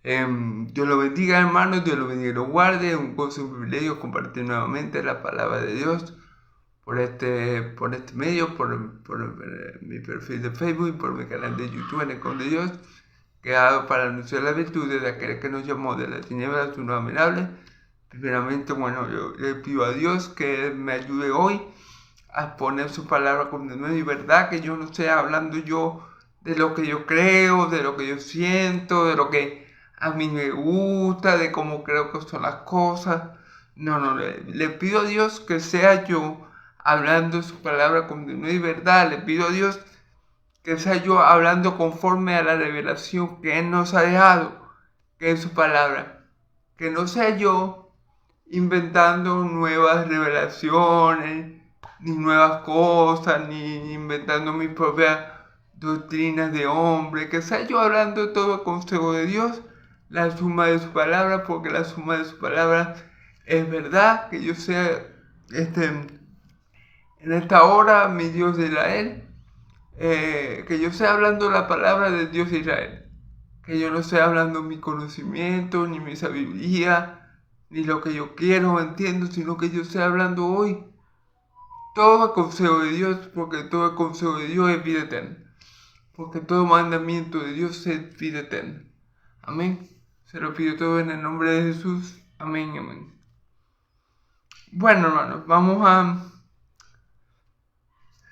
Dios lo bendiga, hermanos, Dios lo bendiga y lo guarde. Un gozo y un privilegio compartir nuevamente la palabra de Dios por este medio, por mi perfil de Facebook y por mi canal de YouTube en el Con de Dios, creado para anunciar las virtudes de aquel que nos llamó de la tiniebla a su luz admirable. Primeramente, bueno, yo le pido a Dios que me ayude hoy a poner su palabra con denuedo y verdad, que yo no esté hablando yo de lo que yo creo, de lo que yo siento, de lo que a mí me gusta, de cómo creo que son las cosas. No, le pido a Dios que sea yo hablando su palabra con denuedo y verdad. Le pido a Dios que sea yo hablando conforme a la revelación que Él nos ha dejado, que es su palabra. Que no sea yo inventando nuevas revelaciones, ni nuevas cosas, ni inventando mis propias doctrinas de hombre, que sea yo hablando todo el consejo de Dios, la suma de su palabra, porque la suma de su palabra es verdad, que yo sea en esta hora mi Dios de Israel, que yo sea hablando la palabra del Dios de Israel, que yo no esté hablando mi conocimiento, ni mi sabiduría, ni lo que yo quiero o entiendo, sino que yo esté hablando hoy todo el consejo de Dios, porque todo el consejo de Dios es vida eterna, porque todo mandamiento de Dios es vida eterna. Amén. Se lo pido todo en el nombre de Jesús. Amén, amén. Bueno, hermanos,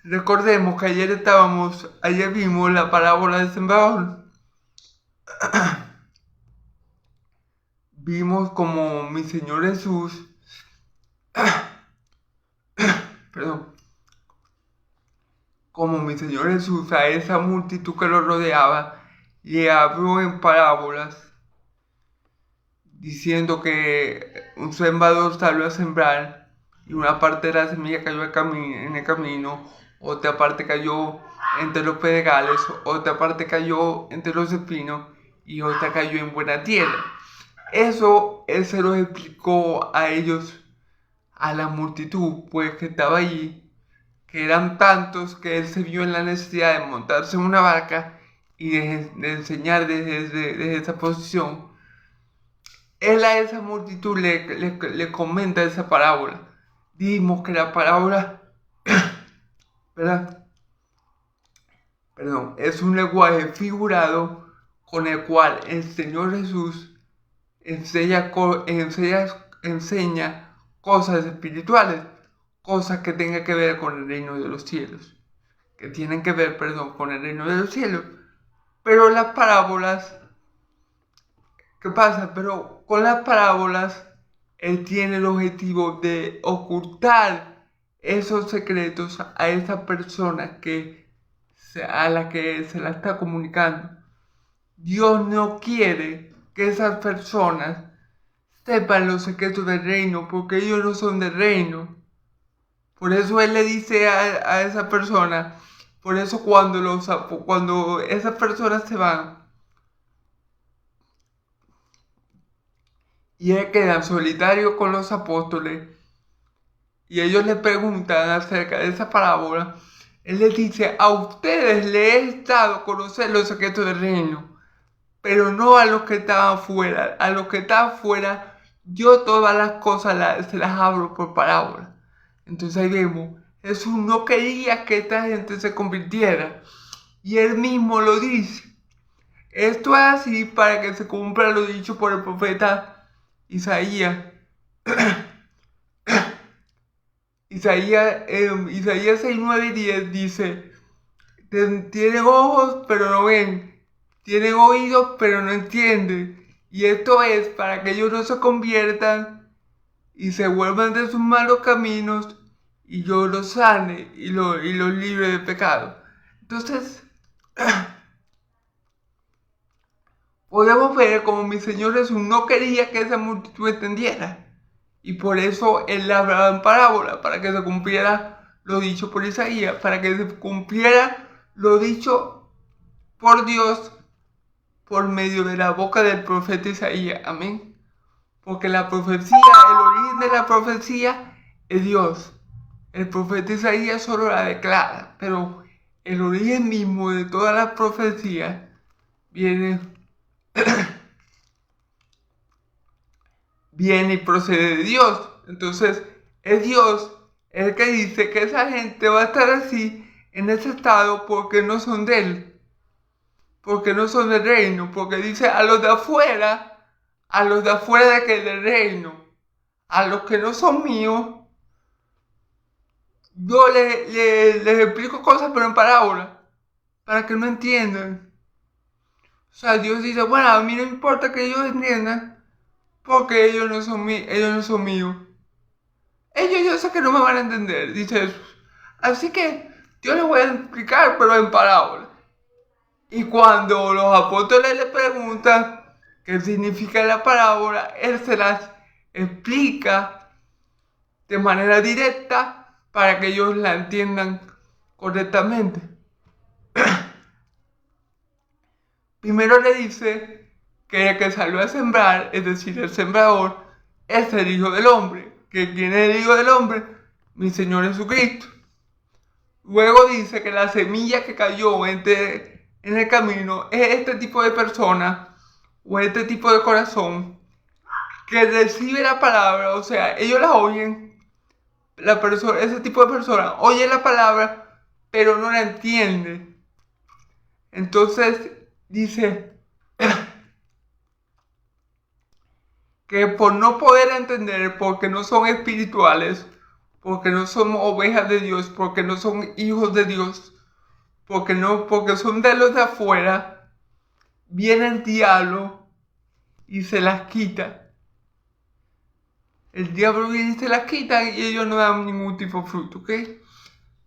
recordemos que ayer vimos la parábola del sembrador. Vimos como mi Señor Jesús, como mi Señor Jesús a esa multitud que lo rodeaba, le habló en parábolas, diciendo que un sembrador salió a sembrar y una parte de la semilla cayó en el camino, otra parte cayó entre los pedregales, otra parte cayó entre los espinos y otra cayó en buena tierra. Eso él se lo explicó a ellos, a la multitud, pues que estaba allí, que eran tantos que él se vio en la necesidad de montarse en una barca y de enseñar desde esa posición. Él a esa multitud le comenta esa parábola. Dimos que la parábola, ¿verdad? Es un lenguaje figurado con el cual el Señor Jesús enseña cosas espirituales, cosas que tengan que ver con el reino de los cielos, que tienen que ver, con el reino de los cielos. Pero las parábolas, ¿qué pasa? Pero con las parábolas, él tiene el objetivo de ocultar esos secretos a esa persona a la que se la está comunicando. Dios no quiere que esas personas sepan los secretos del reino, porque ellos no son del reino. Por eso él le dice a esa persona, por eso cuando esas personas se van y él queda solitario con los apóstoles y ellos le preguntan acerca de esa parábola, él les dice: a ustedes les he dado a conocer los secretos del reino, pero no a los que estaban fuera. A los que estaban fuera, yo todas las cosas se las abro por parábola. Entonces ahí vemos, Jesús no quería que esta gente se convirtiera. Y él mismo lo dice. Esto es así para que se cumpla lo dicho por el profeta Isaías. Isaías 6, 9 y 10 dice: tienen ojos pero no ven, tienen oídos pero no entienden. Y esto es para que ellos no se conviertan y se vuelvan de sus malos caminos y yo los sane y los libre de pecado. Entonces, podemos ver como mi Señor Jesús no quería que esa multitud entendiera. Y por eso Él le hablaba en parábola, para que se cumpliera lo dicho por Isaías, para que se cumpliera lo dicho por Dios por medio de la boca del profeta Isaías. Amén. Porque la profecía, el origen de la profecía es Dios. El profeta Isaías solo la declara, pero el origen mismo de todas las profecías viene viene y procede de Dios. Entonces, es Dios el que dice que esa gente va a estar así, en ese estado, porque no son de Él, porque no son del reino, porque dice a los de afuera de que del reino, a los que no son míos, yo les explico cosas pero en parábolas, para que no entiendan. O sea, Dios dice, bueno, a mí no importa que ellos entiendan, porque ellos no son míos. Ellos yo sé que no me van a entender, dice Jesús. Así que yo les voy a explicar, pero en parábolas. Y cuando los apóstoles le preguntan qué significa la parábola, Él se las explica de manera directa para que ellos la entiendan correctamente. Primero le dice que el que salió a sembrar, es decir, el sembrador, es el Hijo del Hombre. ¿Que quién es el Hijo del Hombre? Mi Señor Jesucristo. Luego dice que la semilla que cayó en el camino es este tipo de persona o este tipo de corazón que recibe la palabra, o sea, ellos la oyen, ese tipo de persona oye la palabra, pero no la entiende. Entonces dice que por no poder entender, porque no son espirituales, porque no son ovejas de Dios, porque no son hijos de Dios, porque son de los de afuera, viene el diablo y se las quita. El diablo viene y se las quita y ellos no dan ningún tipo de fruto, ¿ok?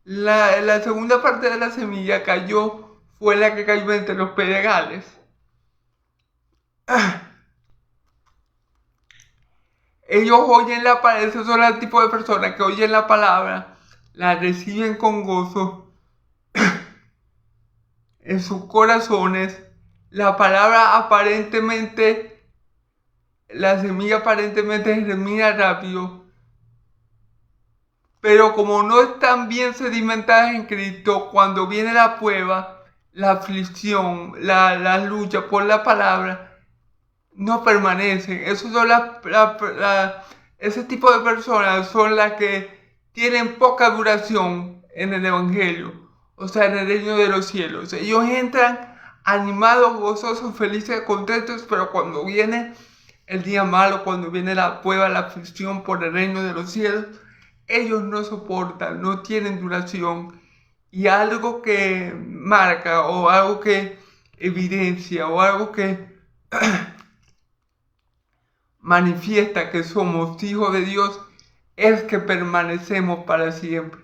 La segunda parte de la semilla fue la que cayó entre los pedregales. Ellos oyen la palabra, esos son el tipo de personas que oyen la palabra, la reciben con gozo en sus corazones. La semilla aparentemente germina rápido, pero como no están bien sedimentadas en Cristo, cuando viene la prueba, la aflicción, la lucha por la palabra, no permanecen. Ese tipo de personas son las que tienen poca duración en el Evangelio, o sea, en el reino de los cielos. Ellos entran animados, gozosos, felices, contentos, pero cuando viene el día malo, cuando viene la prueba, la aflicción por el reino de los cielos, ellos no soportan, no tienen duración. Y algo que marca, o algo que evidencia, o algo que manifiesta que somos hijos de Dios, es que permanecemos para siempre.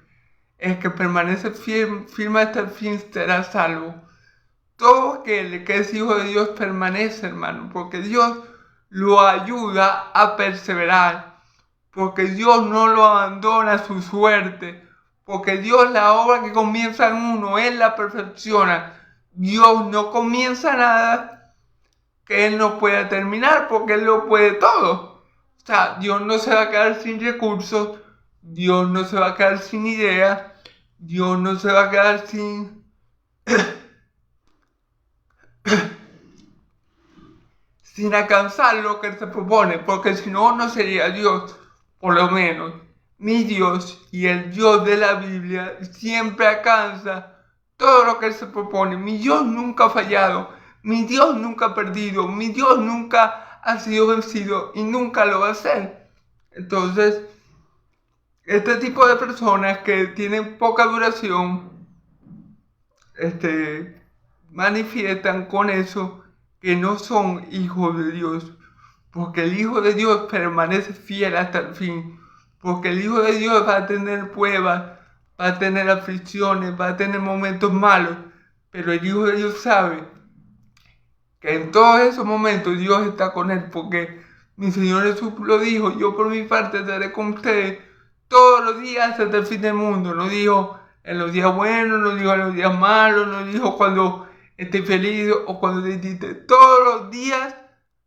El que permanece firme hasta el fin será salvo. Todo aquel que es hijo de Dios permanece, hermano, porque Dios lo ayuda a perseverar, porque Dios no lo abandona a su suerte, porque Dios la obra que comienza en uno, Él la perfecciona. Dios no comienza nada que Él no pueda terminar, porque Él lo puede todo. O sea, Dios no se va a quedar sin recursos, Dios no se va a quedar sin ideas, Dios no se va a quedar sin alcanzar lo que Él se propone, porque si no, no sería Dios. Por lo menos, mi Dios y el Dios de la Biblia siempre alcanza todo lo que Él se propone. Mi Dios nunca ha fallado, mi Dios nunca ha perdido, mi Dios nunca ha sido vencido y nunca lo va a hacer. Entonces, este tipo de personas que tienen poca duración, manifiestan con eso que no son hijos de Dios, porque el Hijo de Dios permanece fiel hasta el fin, porque el Hijo de Dios va a tener pruebas, va a tener aflicciones, va a tener momentos malos, pero el Hijo de Dios sabe que en todos esos momentos Dios está con él, porque mi Señor Jesús lo dijo: yo por mi parte estaré con ustedes todos los días hasta el fin del mundo. No dijo en los días buenos, no dijo en los días malos, no dijo cuando esté feliz o cuando esté triste, todos los días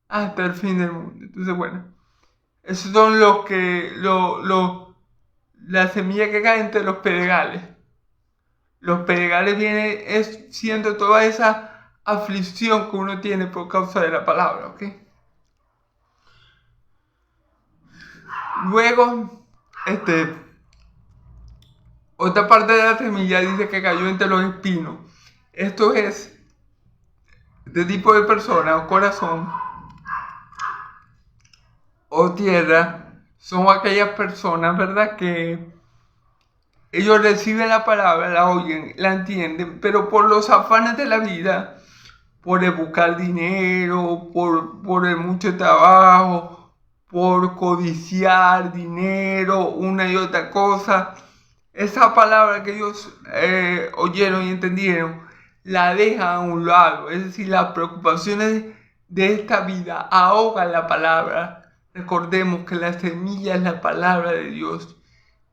hasta el fin del mundo. Entonces, bueno, esos son la semilla que cae entre los pedregales. Los pedregales viene siendo toda esa aflicción que uno tiene por causa de la palabra, ¿ok? Luego, otra parte de la semilla dice que cayó entre los espinos. Esto es, este tipo de persona o corazón o tierra, son aquellas personas, ¿verdad? Que ellos reciben la palabra, la oyen, la entienden, pero por los afanes de la vida, por el buscar dinero, por el mucho trabajo, por codiciar dinero, una y otra cosa, esa palabra que ellos oyeron y entendieron, la dejan a un lado. Es decir, las preocupaciones de esta vida ahogan la palabra. Recordemos que la semilla es la palabra de Dios.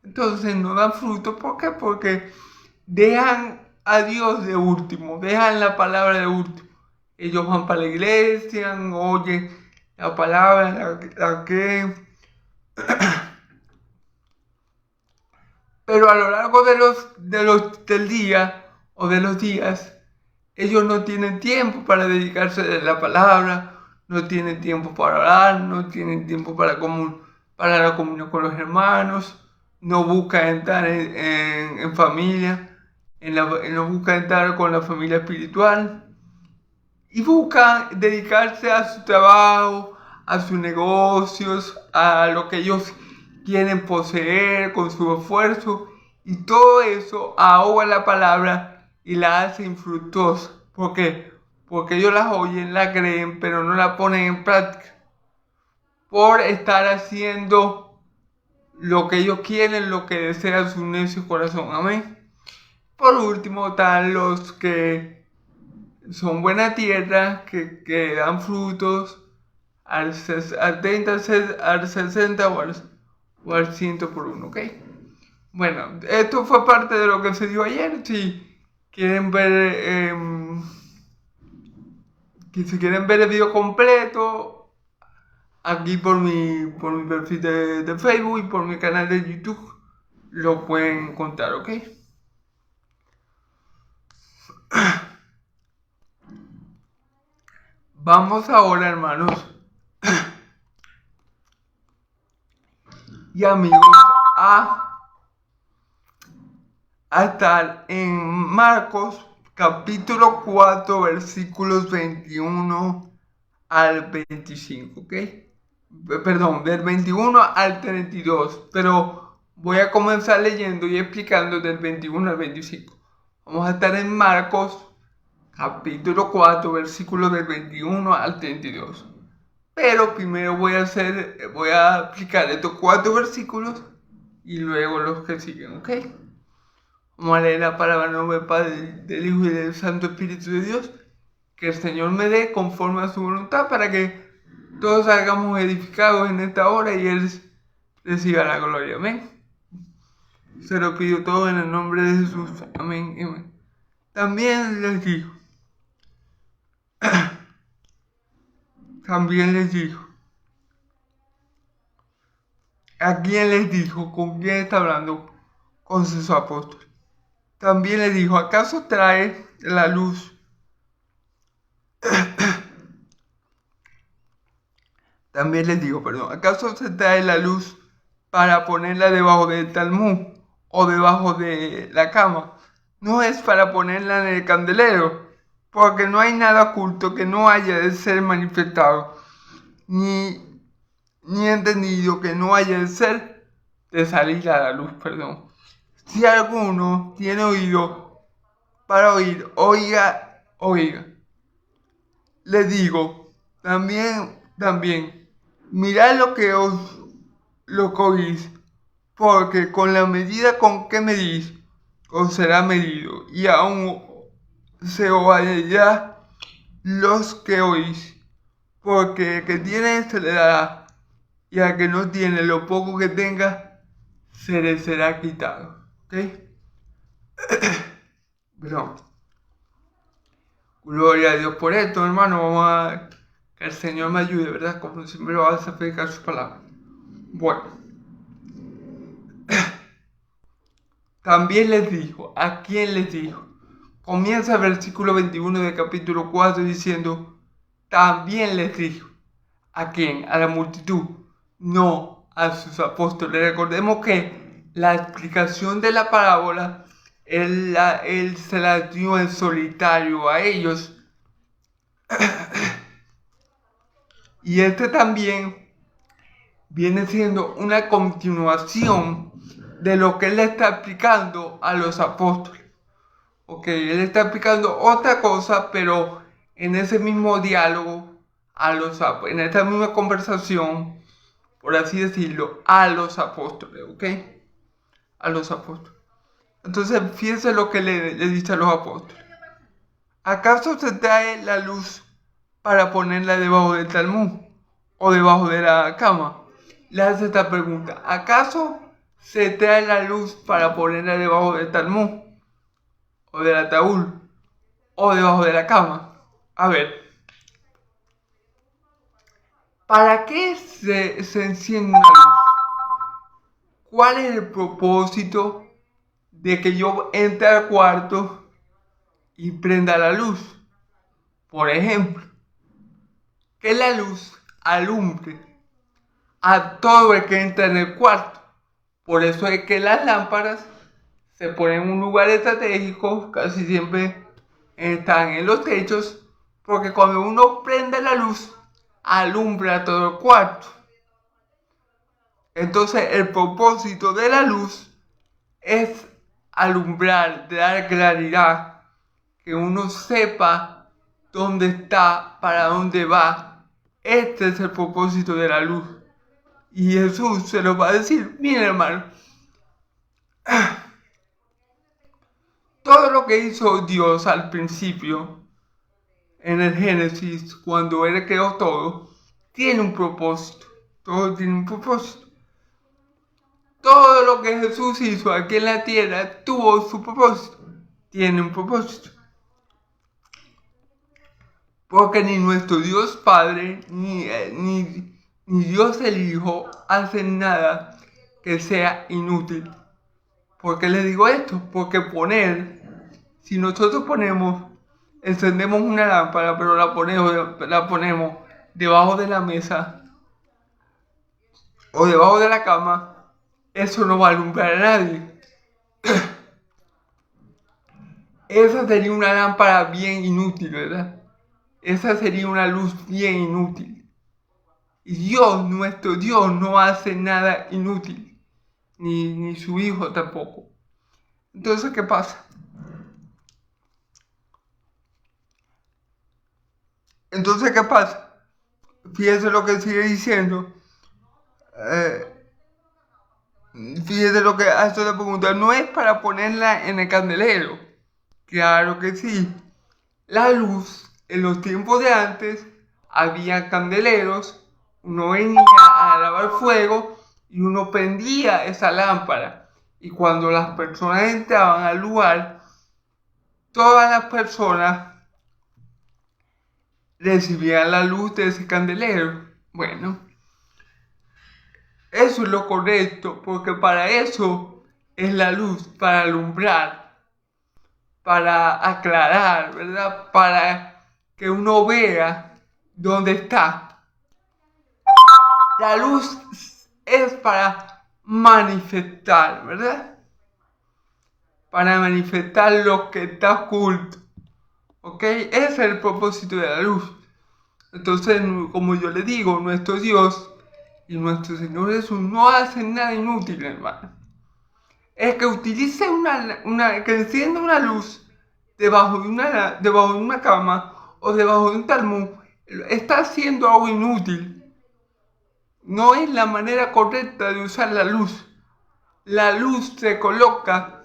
Entonces no dan fruto. ¿Por qué? Porque dejan a Dios de último, dejan la palabra de último. Ellos van para la iglesia, oyen la palabra, la que... Pero a lo largo del día o de los días, ellos no tienen tiempo para dedicarse a la palabra, no tienen tiempo para orar, no tienen tiempo para la comunión con los hermanos, no buscan estar en familia, no buscan estar con la familia espiritual y buscan dedicarse a su trabajo, a sus negocios, a lo que ellos quieren poseer con su esfuerzo, y todo eso ahoga la palabra y la hace infructuosa. ¿Por qué? Porque ellos las oyen, la creen, pero no la ponen en práctica. Por estar haciendo lo que ellos quieren, lo que desea su necio corazón. Amén. Por último, están los que son buena tierra, que dan frutos al 30, al 60 o al 100 por uno, ¿ok? Bueno, esto fue parte de lo que se dio ayer. Si quieren ver, si quieren ver el video completo, aquí por mi perfil de Facebook y por mi canal de YouTube, lo pueden encontrar, ¿ok? Vamos ahora, hermanos y amigos, a estar en Marcos capítulo 4 versículos 21 al 25, ¿ok? Perdón, del 21 al 32, pero voy a comenzar leyendo y explicando del 21 al 25. Vamos a estar en Marcos capítulo 4 versículos del 21 al 32. Pero primero voy a explicar estos 4 versículos y luego los que siguen, ¿ok? Vamos a leer la palabra en nombre del Padre, del Hijo y del Santo Espíritu de Dios. Que el Señor me dé conforme a su voluntad para que todos salgamos edificados en esta hora y Él reciba la gloria. Amén. Se lo pido todo en el nombre de Jesús. Amén. Amén. También les digo. ¿A quién les dijo? ¿Con quién está hablando? Con sus apóstoles. También les dijo, ¿acaso trae la luz? También les digo, ¿acaso se trae la luz para ponerla debajo del talmud o debajo de la cama? No es para ponerla en el candelero, porque no hay nada oculto que no haya de ser manifestado, ni entendido que no haya de ser de salir a la luz, Si alguno tiene oído para oír, oiga. Les digo, también, mirad lo que oís, porque con la medida con que medís, os será medido, y aún se os añadirá los que oís, porque el que tiene se le dará, y al que no tiene, lo poco que tenga, se le será quitado. ¿Ok? Perdón. Gloria a Dios por esto, hermano. Vamos a que el Señor me ayude, ¿verdad? Como siempre lo vas a predicar su palabra. Bueno. También les dijo. ¿A quién les dijo? Comienza el versículo 21 del capítulo 4 diciendo, también les dijo. ¿A quién? A la multitud. No, a sus apóstoles. Recordemos que la explicación de la parábola él se la dio en solitario a ellos. Y este también viene siendo una continuación de lo que él le está explicando a los apóstoles. Ok, él está explicando otra cosa, pero en ese mismo diálogo, en esta misma conversación, por así decirlo, a los apóstoles, ¿ok? A los apóstoles. Entonces, fíjense lo que le dice a los apóstoles. ¿Acaso se trae la luz para ponerla debajo del talmud o debajo de la cama? Le hace esta pregunta. ¿Acaso se trae la luz para ponerla debajo del talmud o del ataúd o debajo de la cama? A ver, ¿para qué se enciende una luz? ¿Cuál es el propósito de que yo entre al cuarto y prenda la luz? Por ejemplo, que la luz alumbre a todo el que entra en el cuarto. Por eso es que las lámparas se ponen en un lugar estratégico, casi siempre están en los techos, porque cuando uno prende la luz, alumbra todo el cuarto. Entonces el propósito de la luz es alumbrar, dar claridad, que uno sepa dónde está, para dónde va. Este es el propósito de la luz. Y Jesús se lo va a decir, miren hermano, todo lo que hizo Dios al principio, en el Génesis, cuando Él creó todo, tiene un propósito. Todo tiene un propósito. Todo lo que Jesús hizo aquí en la tierra tuvo su propósito. Tiene un propósito. Porque ni nuestro Dios Padre, ni Dios el Hijo hacen nada que sea inútil. ¿Por qué les digo esto? Porque si nosotros encendemos una lámpara, pero la ponemos debajo de la mesa o debajo de la cama, eso no va a alumbrar a nadie. Esa sería una lámpara bien inútil, ¿verdad? Esa sería una luz bien inútil. Y Dios, nuestro Dios, no hace nada inútil. Ni su Hijo tampoco. Entonces, ¿qué pasa? Fíjense lo que sigue diciendo. Fíjense lo que hace la pregunta. No es para ponerla en el candelero. Claro que sí. La luz, en los tiempos de antes, había candeleros. Uno venía a lavar fuego y uno prendía esa lámpara. Y cuando las personas entraban al lugar, todas las personas recibían la luz de ese candelero. Bueno, eso es lo correcto, porque para eso es la luz, para alumbrar, para aclarar, ¿verdad? Para que uno vea dónde está. La luz es para manifestar, ¿verdad? Para manifestar lo que está oculto. ¿Ok? Ese es el propósito de la luz. Entonces, como yo le digo, nuestro Dios y nuestro Señor Jesús no hacen nada inútil, hermano. Es que utilice que encienda una luz debajo de una cama o debajo de un talmud, está haciendo algo inútil. No es la manera correcta de usar la luz. La luz se coloca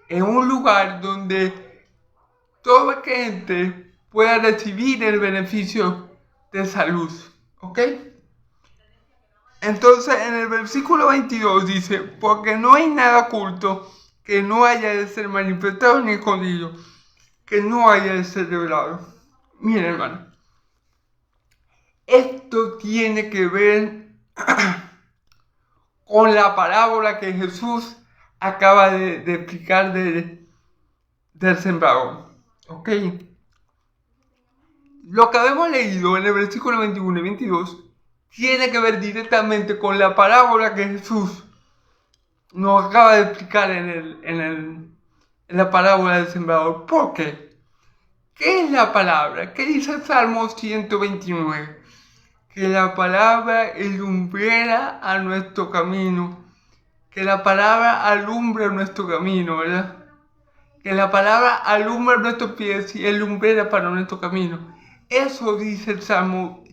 en un lugar donde toda gente pueda recibir el beneficio de esa luz. ¿Ok? Entonces en el versículo 22 dice, porque no hay nada oculto que no haya de ser manifestado ni escondido, que no haya de ser revelado. Miren, hermano, esto tiene que ver con la parábola que Jesús acaba de explicar del sembrador. ¿Ok? Lo que habíamos leído en el versículo 21 y 22 tiene que ver directamente con la parábola que Jesús nos acaba de explicar en la parábola del sembrador. ¿Por qué? ¿Qué es la palabra? ¿Qué dice el Salmo 129? Que la palabra ilumbrera a nuestro camino. Que la palabra alumbra nuestro camino, ¿verdad? Que la palabra alumbra nuestros pies y alumbrera para nuestro camino. Eso dice el Salmo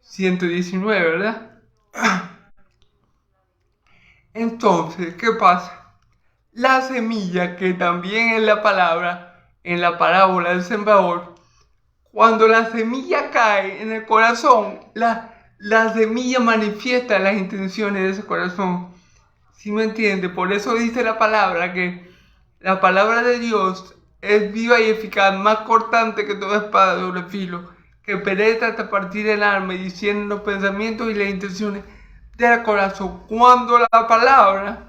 119, ¿verdad? Entonces, ¿qué pasa? La semilla, que también es la palabra, en la parábola del sembrador, cuando la semilla cae en el corazón, la semilla manifiesta las intenciones de ese corazón. ¿Sí me entiende? Por eso dice la palabra que la palabra de Dios es viva y eficaz, más cortante que toda espada de doble filo, que penetra hasta partir el alma y discierne los pensamientos y las intenciones del corazón. Cuando la palabra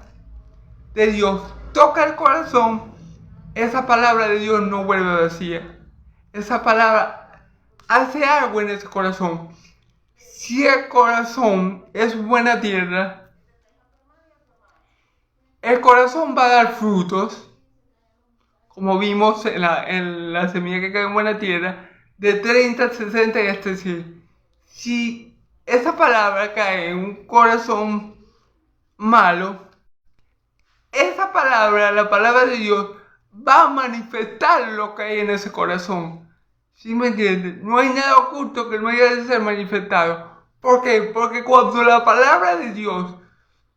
de Dios toca el corazón, esa palabra de Dios no vuelve vacía. Esa palabra hace algo en ese corazón. Si el corazón es buena tierra, el corazón va a dar frutos, como vimos en la semilla que cae en buena tierra, de 30, 60 y hasta 100. Si esa palabra cae en un corazón malo, esa palabra, la palabra de Dios, va a manifestar lo que hay en ese corazón. ¿Sí me entiendes? No hay nada oculto que no haya de ser manifestado. ¿Por qué? Porque cuando la palabra de Dios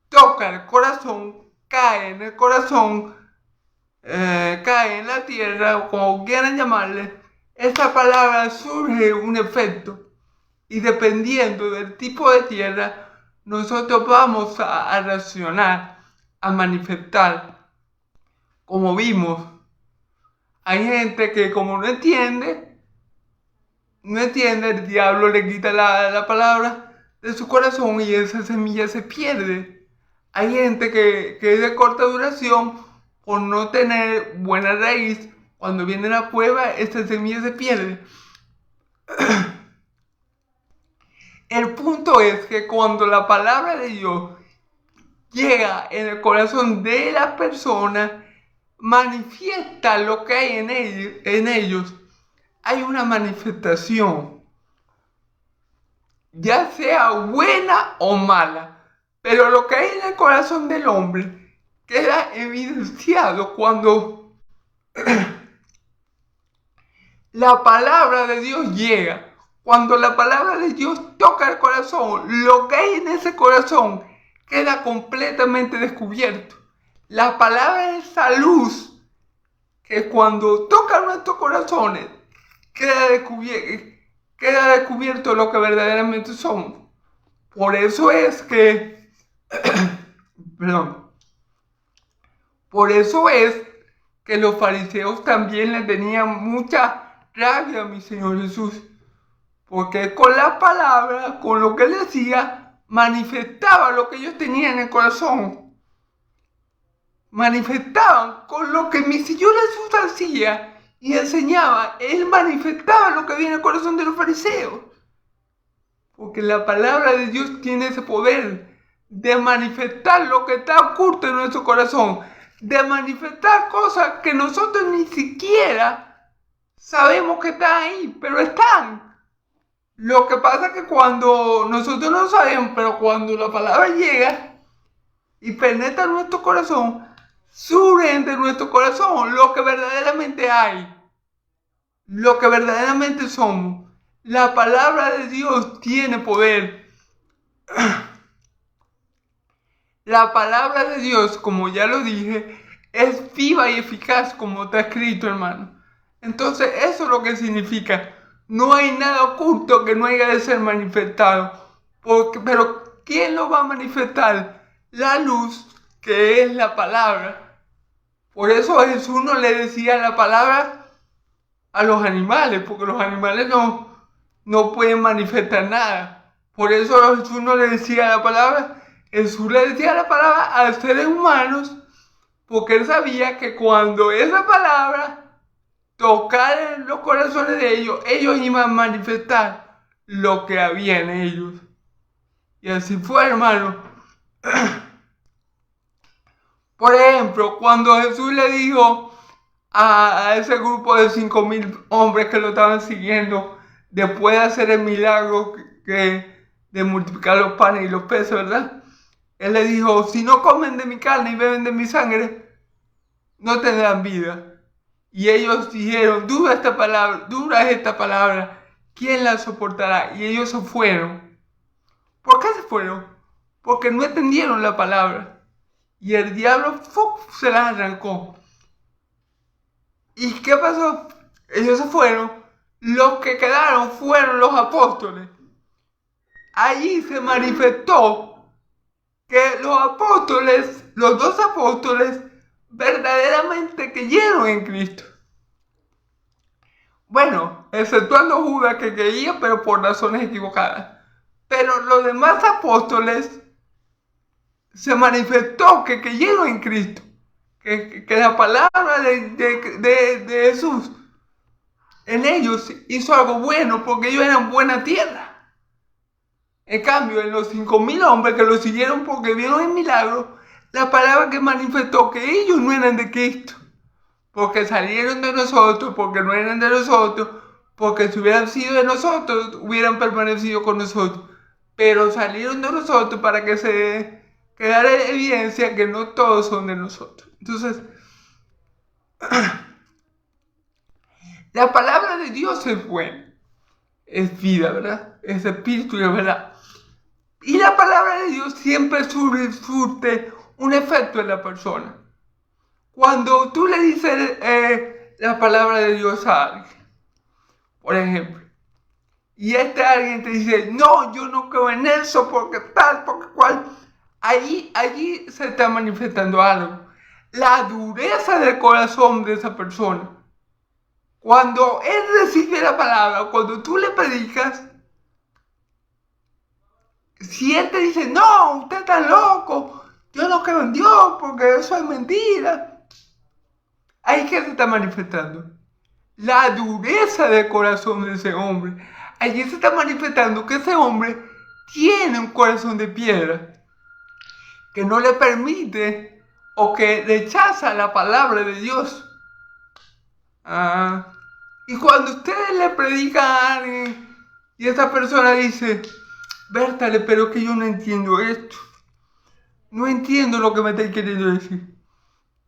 toca el corazón, cae en el corazón, cae en la tierra, o como quieran llamarle, esa palabra surge un efecto. Y dependiendo del tipo de tierra, nosotros vamos a reaccionar, a manifestar. Como vimos, hay gente que como no entiende, el diablo le quita la palabra de su corazón y esa semilla se pierde. Hay gente que es de corta duración por no tener buena raíz. Cuando viene la prueba, esta semilla se pierde. El punto es que cuando la palabra de Dios llega en el corazón de la persona, manifiesta lo que hay en ellos. Hay una manifestación, ya sea buena o mala, pero lo que hay en el corazón del hombre queda evidenciado cuando la palabra de Dios llega. Cuando la palabra de Dios toca el corazón, lo que hay en ese corazón queda completamente descubierto. La palabra es esa luz que cuando toca nuestros corazones queda descubierto lo que verdaderamente somos. Por eso es que por eso es que los fariseos también le tenían mucha rabia a mi Señor Jesús, porque con la palabra, con lo que él decía, manifestaba lo que ellos tenían en el corazón. Manifestaban con lo que mi Señor Jesús hacía y enseñaba. Él manifestaba lo que había en el corazón de los fariseos. Porque la palabra de Dios tiene ese poder de manifestar lo que está oculto en nuestro corazón. De manifestar cosas que nosotros ni siquiera sabemos que están ahí, pero están. Lo que pasa es que cuando nosotros no sabemos, pero cuando la palabra llega y penetra nuestro corazón, surge de nuestro corazón lo que verdaderamente hay, lo que verdaderamente somos. La palabra de Dios tiene poder. La palabra de Dios, como ya lo dije, es viva y eficaz, como está escrito, hermano. Entonces, eso es lo que significa. No hay nada oculto que no haya de ser manifestado. Pero, ¿quién lo va a manifestar? La luz, que es la palabra. Por eso Jesús no le decía la palabra a los animales, porque los animales no pueden manifestar nada. Por eso Jesús no le decía la palabra. Jesús le decía la palabra a los seres humanos, porque él sabía que cuando esa palabra tocara en los corazones de ellos, ellos iban a manifestar lo que había en ellos. Y así fue, hermano. Por ejemplo, cuando Jesús le dijo a ese grupo de 5,000 hombres que lo estaban siguiendo, después de hacer el milagro de multiplicar los panes y los peces, ¿verdad? Él le dijo, si no comen de mi carne y beben de mi sangre, no tendrán vida. Y ellos dijeron, dura es esta palabra, ¿quién la soportará? Y ellos se fueron. ¿Por qué se fueron? Porque no entendieron la palabra. Y el diablo se la arrancó. ¿Y qué pasó? Ellos se fueron. Los que quedaron fueron los apóstoles. Allí se manifestó que los dos apóstoles, verdaderamente creyeron en Cristo. Bueno, exceptuando Judas que creía, pero por razones equivocadas. Pero los demás apóstoles se manifestó que creyeron en Cristo. Que la palabra de Jesús en ellos hizo algo bueno porque ellos eran buena tierra. En cambio, en los 5,000 hombres que lo siguieron porque vieron el milagro, la palabra que manifestó que ellos no eran de Cristo. Porque salieron de nosotros, porque no eran de nosotros, porque si hubieran sido de nosotros, hubieran permanecido con nosotros. Pero salieron de nosotros para que se quedara en evidencia que no todos son de nosotros. Entonces, la palabra de Dios es buena, es vida, ¿verdad? Es espíritu y es verdad. Y la palabra de Dios siempre surte un efecto en la persona. Cuando tú le dices la palabra de Dios a alguien, por ejemplo, y alguien te dice, no, yo no creo en eso, porque tal, porque cual, allí se está manifestando algo. La dureza del corazón de esa persona. Cuando él recibe la palabra, cuando tú le predicas, si él te dice, no, usted está loco, yo no creo en Dios porque eso es mentira, ahí que se está manifestando la dureza del corazón de ese hombre. Allí se está manifestando que ese hombre tiene un corazón de piedra que no le permite o que rechaza la palabra de Dios. Y cuando ustedes le predican a alguien y esa persona dice, Bertale, pero que yo no entiendo esto, no entiendo lo que me está queriendo decir,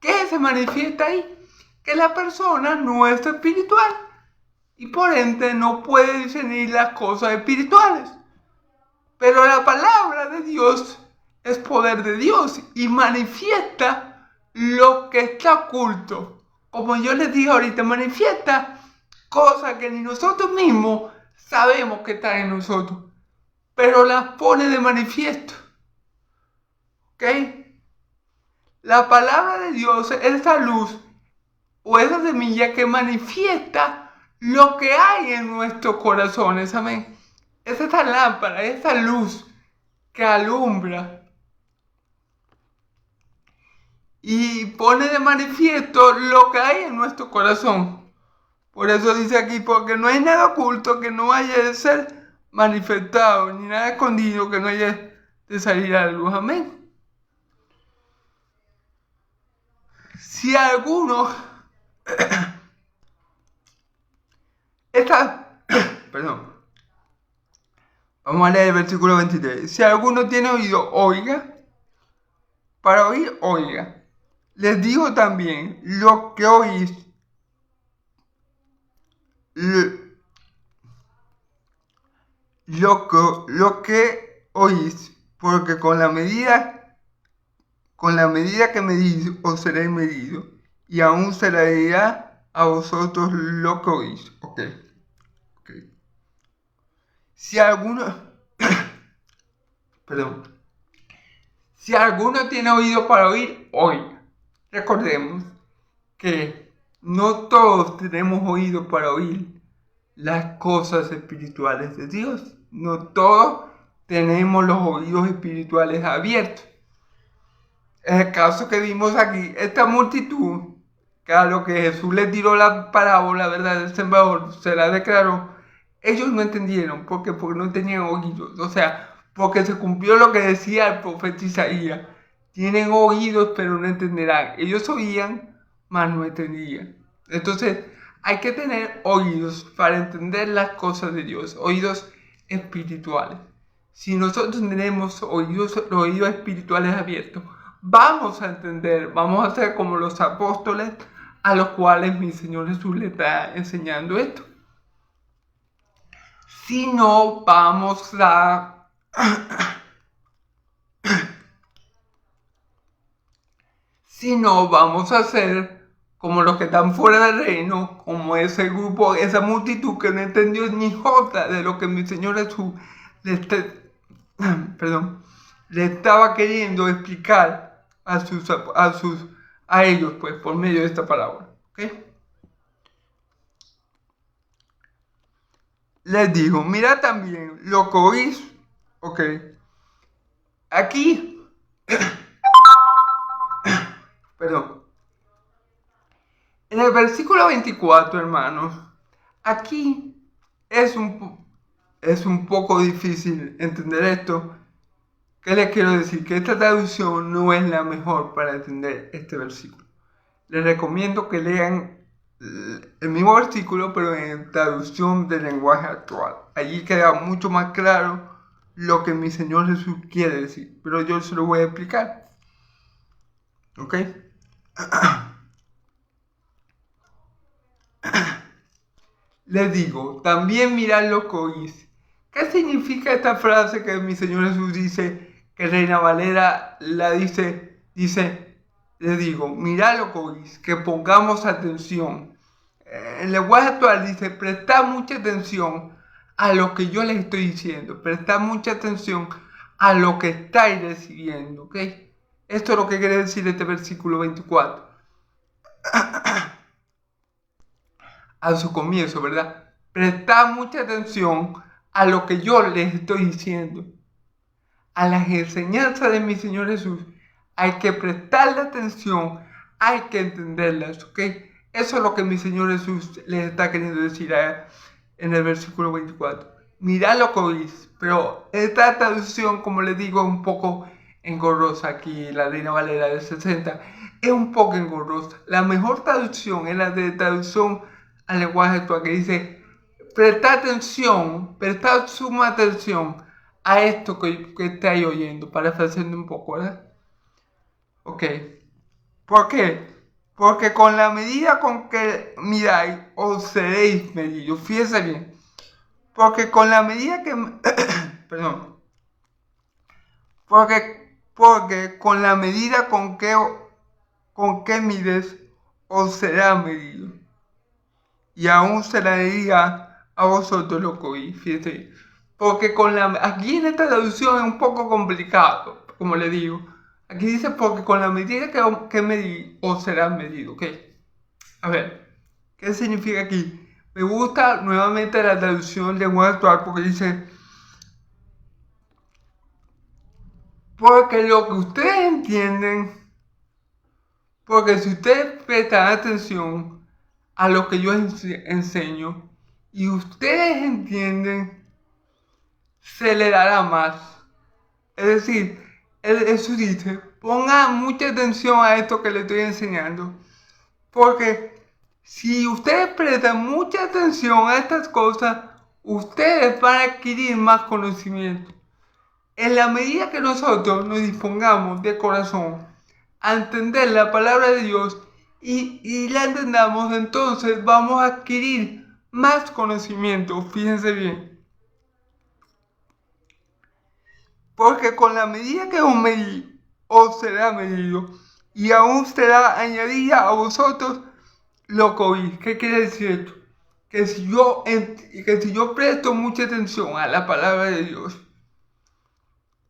¿qué se manifiesta ahí? Que la persona no es espiritual y por ende no puede discernir las cosas espirituales. Pero la palabra de Dios es poder de Dios y manifiesta lo que está oculto. Como yo les dije ahorita, manifiesta cosas que ni nosotros mismos sabemos que están en nosotros, pero las pone de manifiesto. ¿Ok? La palabra de Dios es esa luz o esa semilla que manifiesta lo que hay en nuestros corazones. Amén. Es esa lámpara, esa luz que alumbra y pone de manifiesto lo que hay en nuestro corazón. Por eso dice aquí, porque no hay nada oculto que no haya de ser manifestado, ni nada escondido que no haya de salir a la luz. Amén. Si alguno perdón, vamos a leer el versículo 23. Si alguno tiene oído, oiga. Para oír, oiga. Les digo también, lo que oís, lo que oís, porque con la medida que medís, os seréis medido, y aún se le dirá a vosotros lo que oís. Okay. Si alguno, si alguno tiene oído para oír, oiga. Recordemos que no todos tenemos oído para oír las cosas espirituales de Dios. No todos tenemos los oídos espirituales abiertos. En el caso que vimos aquí, esta multitud, que a lo que Jesús les tiró la parábola, ¿verdad?, del sembrador, se la declaró, ellos no entendieron. ¿Por qué? Porque no tenían oídos. O sea, porque se cumplió lo que decía el profeta Isaías. Tienen oídos, pero no entenderán. Ellos oían, mas no entendían. Entonces, hay que tener oídos para entender las cosas de Dios, oídos espirituales. Si nosotros tenemos los oídos espirituales abiertos, vamos a entender, vamos a ser como los apóstoles a los cuales mi Señor Jesús le está enseñando esto. Si no, vamos a ser como los que están fuera del reino, como ese grupo, esa multitud que no entendió ni jota de lo que mi Señor Jesús le estaba queriendo explicar a ellos, pues, por medio de esta parábola. ¿Okay? Les digo, mira también lo que oís. Ok. Aquí. Perdón. En el versículo 24, hermanos, aquí es un poco difícil entender esto. ¿Qué les quiero decir? Que esta traducción no es la mejor para entender este versículo. Les recomiendo que lean el mismo versículo, pero en traducción del lenguaje actual. Allí queda mucho más claro lo que mi Señor Jesús quiere decir. Pero yo se lo voy a explicar. ¿Ok? Les digo, también mirad lo que oís. ¿Qué significa esta frase que mi Señor Jesús dice, que Reina Valera la dice, les digo, mirad lo que oís, que pongamos atención. El lenguaje actual dice, prestad mucha atención a lo que yo les estoy diciendo, prestad mucha atención a lo que estáis recibiendo, ¿ok? Esto es lo que quiere decir este versículo 24. A su comienzo, ¿verdad? Prestad mucha atención a lo que yo les estoy diciendo. A las enseñanzas de mi Señor Jesús hay que prestarle atención, hay que entenderlas, ¿ok? Eso es lo que mi Señor Jesús les está queriendo decir en el versículo 24. Mirad lo que oís, pero esta traducción, como les digo, es un poco engorrosa. Aquí la Reina Valera del 60 es un poco engorrosa. La mejor traducción es la de traducción al lenguaje actual, que dice, prestad atención, prestad suma atención a esto que estáis oyendo, parafraseando un poco, ¿verdad? Ok. ¿Por qué? Porque con la medida con que miráis, os seréis medidos. Fíjense bien. Porque con la medida que... perdón. Porque con la medida con que mides, os será medido. Y aún se la diría a vosotros lo que oí. Fíjense. Porque aquí en esta traducción es un poco complicado, como le digo. Aquí dice, porque con la medida que medí, os será medido, ¿ok? A ver, ¿qué significa aquí? Me gusta nuevamente la traducción de lenguaje actual porque dice, porque lo que ustedes entienden, porque si ustedes prestan atención a lo que yo enseño y ustedes entienden, se le dará más. Es decir, Jesús dice, pongan mucha atención a esto que les estoy enseñando, porque si ustedes prestan mucha atención a estas cosas, ustedes van a adquirir más conocimiento. En la medida que nosotros nos dispongamos de corazón a entender la palabra de Dios y la entendamos, entonces vamos a adquirir más conocimiento. Fíjense bien. Porque con la medida que os medí, os será medido, y aún será añadida a vosotros lo que oís. ¿Qué quiere decir esto? Que si yo presto mucha atención a la palabra de Dios,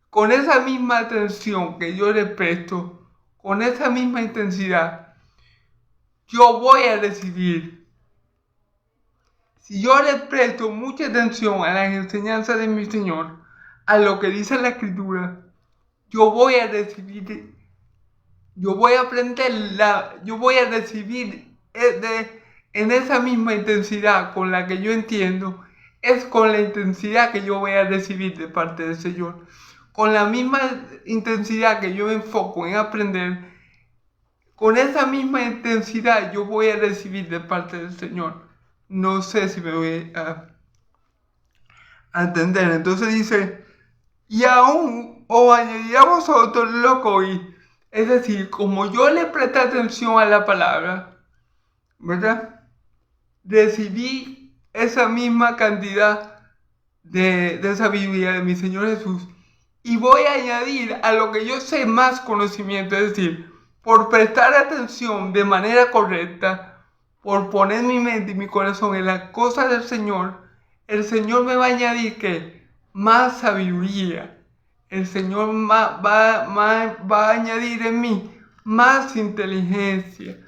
con esa misma atención que yo le presto, con esa misma intensidad, yo voy a recibir. Si yo le presto mucha atención a las enseñanzas de mi Señor, a lo que dice la Escritura, yo voy a recibir, yo voy a aprender, yo voy a recibir en esa misma intensidad con la que yo entiendo, es con la intensidad que yo voy a recibir de parte del Señor. con la misma intensidad que yo me enfoco en aprender, con esa misma intensidad yo voy a recibir de parte del Señor. No sé si me voy a entender. Entonces dice, y aún os añadirá a vosotros lo que oís. Es decir, como yo le presté atención a la palabra, ¿verdad? Recibí esa misma cantidad de sabiduría de mi Señor Jesús. Y voy a añadir a lo que yo sé más conocimiento. Es decir, por prestar atención de manera correcta, por poner mi mente y mi corazón en las cosas del Señor, el Señor me va a añadir que más sabiduría. El Señor va a añadir en mí más inteligencia.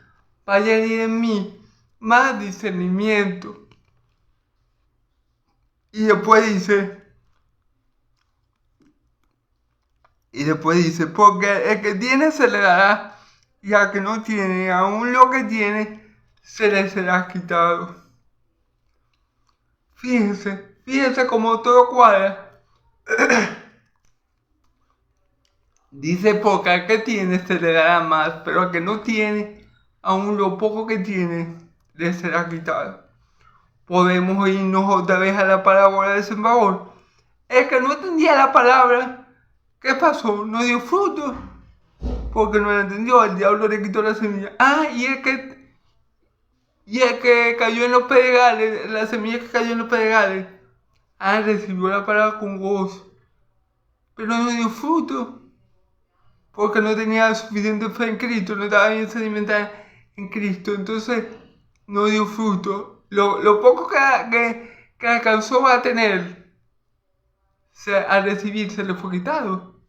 Va a añadir en mí más discernimiento. Y después dice, porque el que tiene se le dará, y al que no tiene, aún lo que tiene, se le será quitado. Fíjense cómo todo cuadra. Dice, porque al que tiene se le dará más, pero al que no tiene, aún lo poco que tiene, le será quitado. Podemos irnos otra vez a la parábola del sembrador. El que no entendía la palabra, ¿qué pasó? No dio fruto, porque no la entendió, el diablo le quitó la semilla. Y el que cayó en los pedregales, la semilla que cayó en los pedregales, recibió la palabra con gozo, pero no dio fruto, porque no tenía suficiente fe en Cristo, no estaba bien sedimentada en Cristo, entonces no dio fruto. Lo poco que alcanzó a tener, al recibir, se le fue quitado.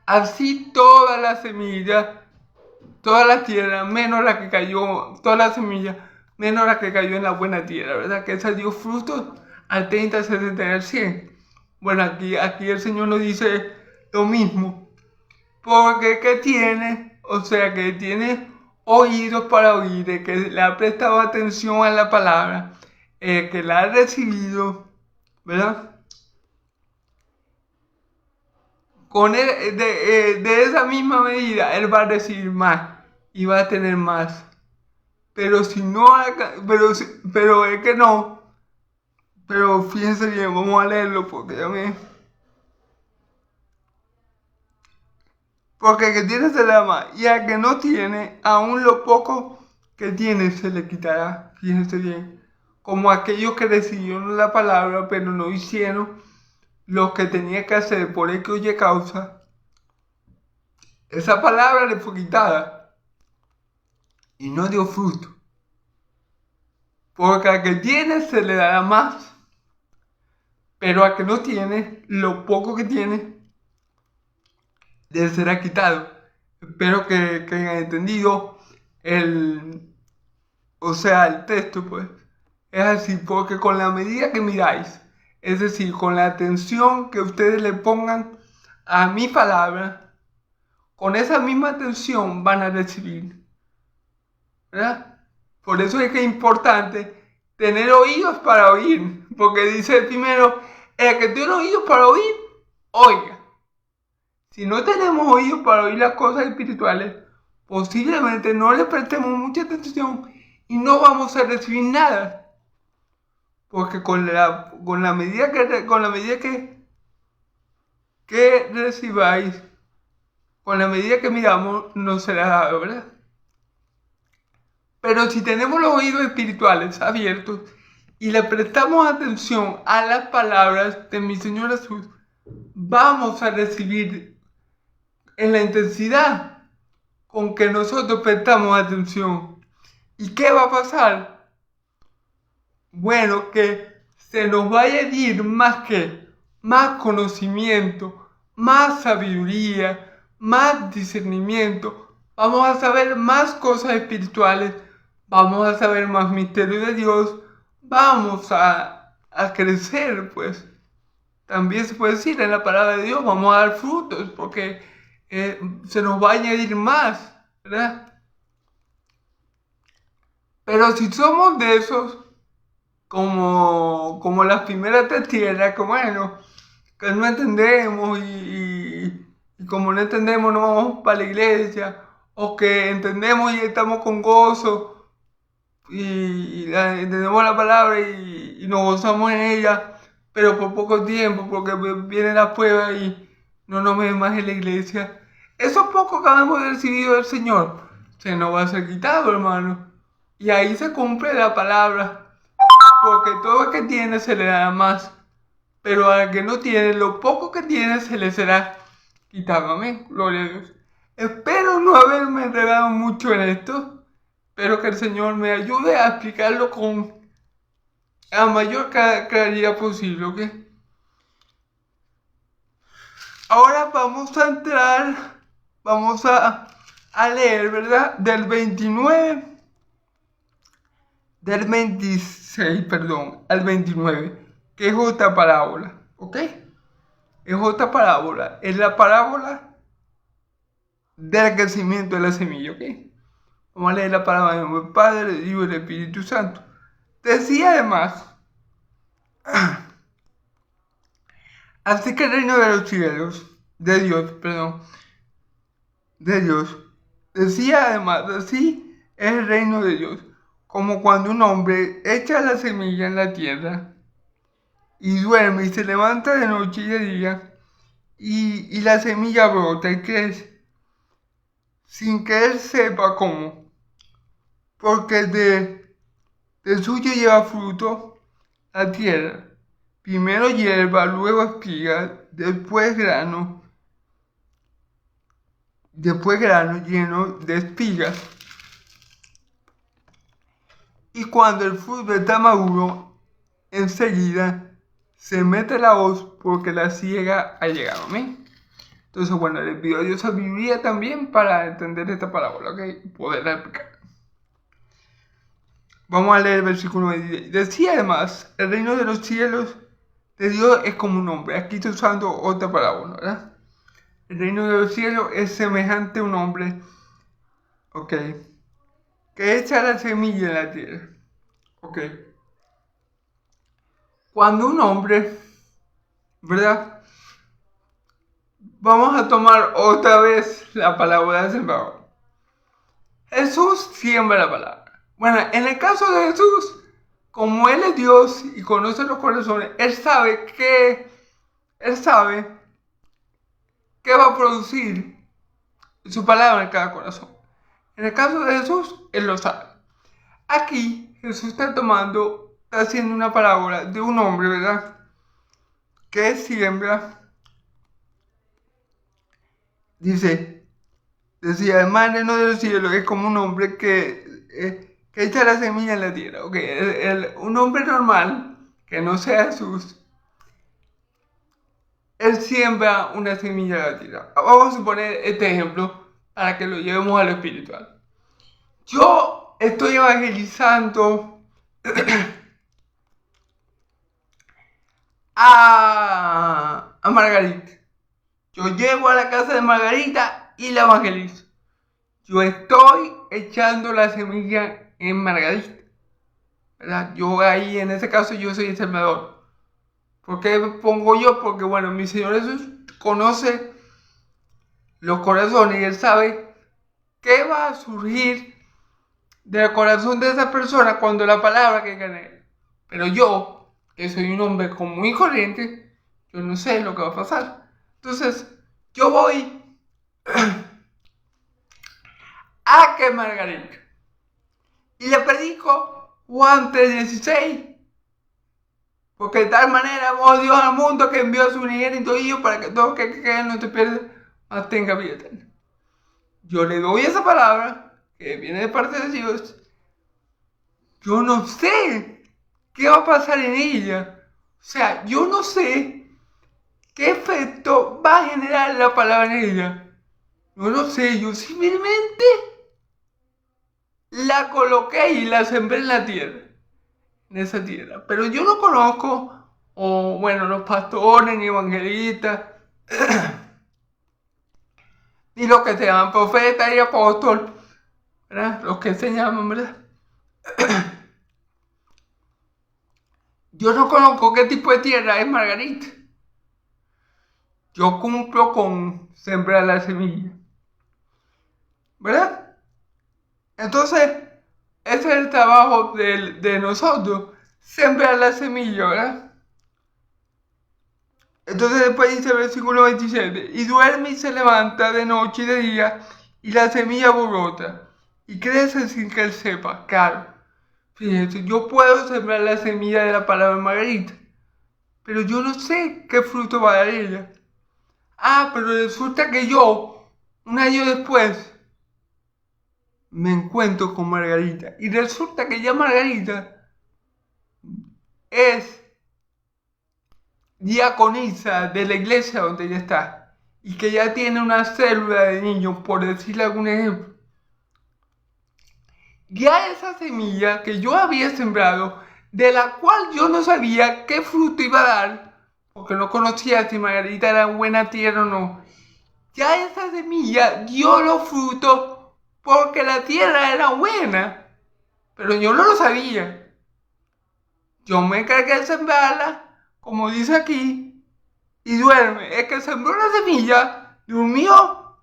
Así toda la semilla, toda la tierra, menos la que cayó, toda la semilla, menos la que cayó en la buena tierra, ¿verdad? Que esa dio frutos al 30, al 70 y al 100. Bueno, aquí el Señor nos dice lo mismo. Porque que tiene, o sea, que tiene oídos para oír, que le ha prestado atención a la palabra, que la ha recibido, ¿verdad? Con él, de esa misma medida, él va a recibir más y va a tener más. Pero si no, pero es que no. Pero fíjense bien, vamos a leerlo porque ya me... Porque el que tiene se le da más, y al que no tiene, aún lo poco que tiene se le quitará. Fíjense bien, como aquellos que recibieron la palabra, pero no hicieron lo que tenía que hacer por el que oye causa. Esa palabra le fue quitada y no dio fruto. Porque al que tiene se le dará más, pero al que no tiene, lo poco que tiene, le será quitado. Espero que hayan entendido el texto, pues. Es así, porque con la medida que miráis, es decir, con la atención que ustedes le pongan a mi palabra, con esa misma atención van a recibir, ¿verdad? Por eso es que es importante tener oídos para oír, porque dice primero, el que tiene oídos para oír, oiga. Si no tenemos oídos para oír las cosas espirituales, posiblemente no le prestemos mucha atención y no vamos a recibir nada. Porque con la medida que recibáis, con la medida que miramos, nos será dado, ¿verdad? Pero si tenemos los oídos espirituales abiertos y le prestamos atención a las palabras de mi Señor Jesús, vamos a recibir en la intensidad con que nosotros prestamos atención. ¿Y qué va a pasar? Bueno, que se nos va a añadir más conocimiento, más sabiduría, más discernimiento. Vamos a saber más cosas espirituales, vamos a saber más misterio de Dios, vamos a crecer, pues. También se puede decir en la palabra de Dios, vamos a dar frutos, porque se nos va a añadir más, ¿verdad? Pero si somos de esos, como las primeras tres tierras, que bueno, que no entendemos y como no entendemos no vamos para la iglesia, o que entendemos y estamos con gozo entendemos la palabra y nos gozamos en ella, pero por poco tiempo, porque viene la prueba y no nos ven más en la iglesia. Eso poco que hemos recibido del Señor se nos va a ser quitado, hermano. Y ahí se cumple la palabra, porque todo el que tiene se le dará más, pero al que no tiene, lo poco que tiene se le será quitado. Amén, gloria a Dios. Espero no haberme enredado mucho en esto. Espero que el Señor me ayude a explicarlo con la mayor claridad posible, ¿ok? Ahora vamos a entrar, vamos a leer, ¿verdad? Del 26, perdón, al 29, que es otra parábola, ¿ok? Es otra parábola, es la parábola del crecimiento de la semilla, ¿ok? Vamos a leer la palabra del Padre, del Hijo y del Espíritu Santo. Decía además, así que el reino de los cielos, de Dios, decía además, así es el reino de Dios, como cuando un hombre echa la semilla en la tierra y duerme y se levanta de noche y de día y la semilla brota y crece sin que él sepa cómo, porque de suyo lleva fruto la tierra, primero hierba, luego espiga, después grano lleno de espigas. Y cuando el fruto está maduro, enseguida se mete la hoz porque la siega ha llegado. ¿Amén? Entonces, bueno, les pido a Dios sabiduría también para entender esta parábola, ¿ok? Y poderla explicar. Vamos a leer el versículo 26. Decía además, el reino de los cielos de Dios es como un hombre. Aquí estoy usando otra parábola, ¿verdad? El reino de los cielos es semejante a un hombre, ¿ok? Que echa la semilla en la tierra, ¿ok? Cuando un hombre, ¿verdad? Vamos a tomar otra vez la palabra del sembrador. Jesús siembra la palabra. Bueno, en el caso de Jesús, como Él es Dios y conoce los corazones, Él sabe qué va a producir su palabra en cada corazón. En el caso de Jesús, Él lo sabe. Aquí Jesús está haciendo una parábola de un hombre, ¿verdad? Que siembra. Decía, el reino de los cielos es como un hombre que echa la semilla en la tierra. Okay. Un hombre normal, que no sea Jesús, él siembra una semilla en la tierra. Vamos a suponer este ejemplo para que lo llevemos a lo espiritual. Yo estoy evangelizando a Margarita. Yo llego a la casa de Margarita y la evangelizo. Yo estoy echando la semilla en Margarita, ¿verdad? Yo ahí, en ese caso, yo soy el sembrador. ¿Por qué pongo yo? Porque, bueno, mi Señor Jesús conoce los corazones y Él sabe qué va a surgir del corazón de esa persona cuando la palabra que gane. Pero yo, que soy un hombre común y corriente, yo no sé lo que va a pasar. Entonces, yo voy a que Margarita y le predico Juan 3:16, porque de tal manera amó Dios al mundo que envió a su unigénito Hijo para que todo que cree no te pierda, mas tenga vida eterna. Yo le doy esa palabra que viene de parte de Dios. Yo no sé qué va a pasar en ella. O sea, yo no sé qué efecto va a generar la palabra en ella. Yo no sé, yo simplemente la coloqué y la sembré en la tierra, en esa tierra. Pero yo no conozco, los pastores, ni evangelistas, ni los que se llaman profetas y apóstoles, ¿verdad? Los que se llaman, ¿verdad? Yo no conozco qué tipo de tierra es Margarita. yo cumplo con sembrar la semilla, ¿verdad? Entonces, ese es el trabajo de nosotros, sembrar la semilla, ¿verdad? Entonces después dice el versículo 27, y duerme y se levanta de noche y de día, y la semilla brota, y crece sin que él sepa. Claro, fíjense, yo puedo sembrar la semilla de la palabra Margarita, pero yo no sé qué fruto va a dar ella. Ah, pero resulta que yo, un año después, me encuentro con Margarita, y resulta que ya Margarita es diaconisa de la iglesia donde ella está y que ya tiene una célula de niños, por decirle algún ejemplo. Ya esa semilla que yo había sembrado, de la cual yo no sabía qué fruto iba a dar, porque no conocía si Margarita era buena tierra o no, ya esa semilla dio los frutos porque la tierra era buena, pero yo no lo sabía. Yo me encargué de sembrarla, como dice aquí, y duerme. El que sembró la semilla durmió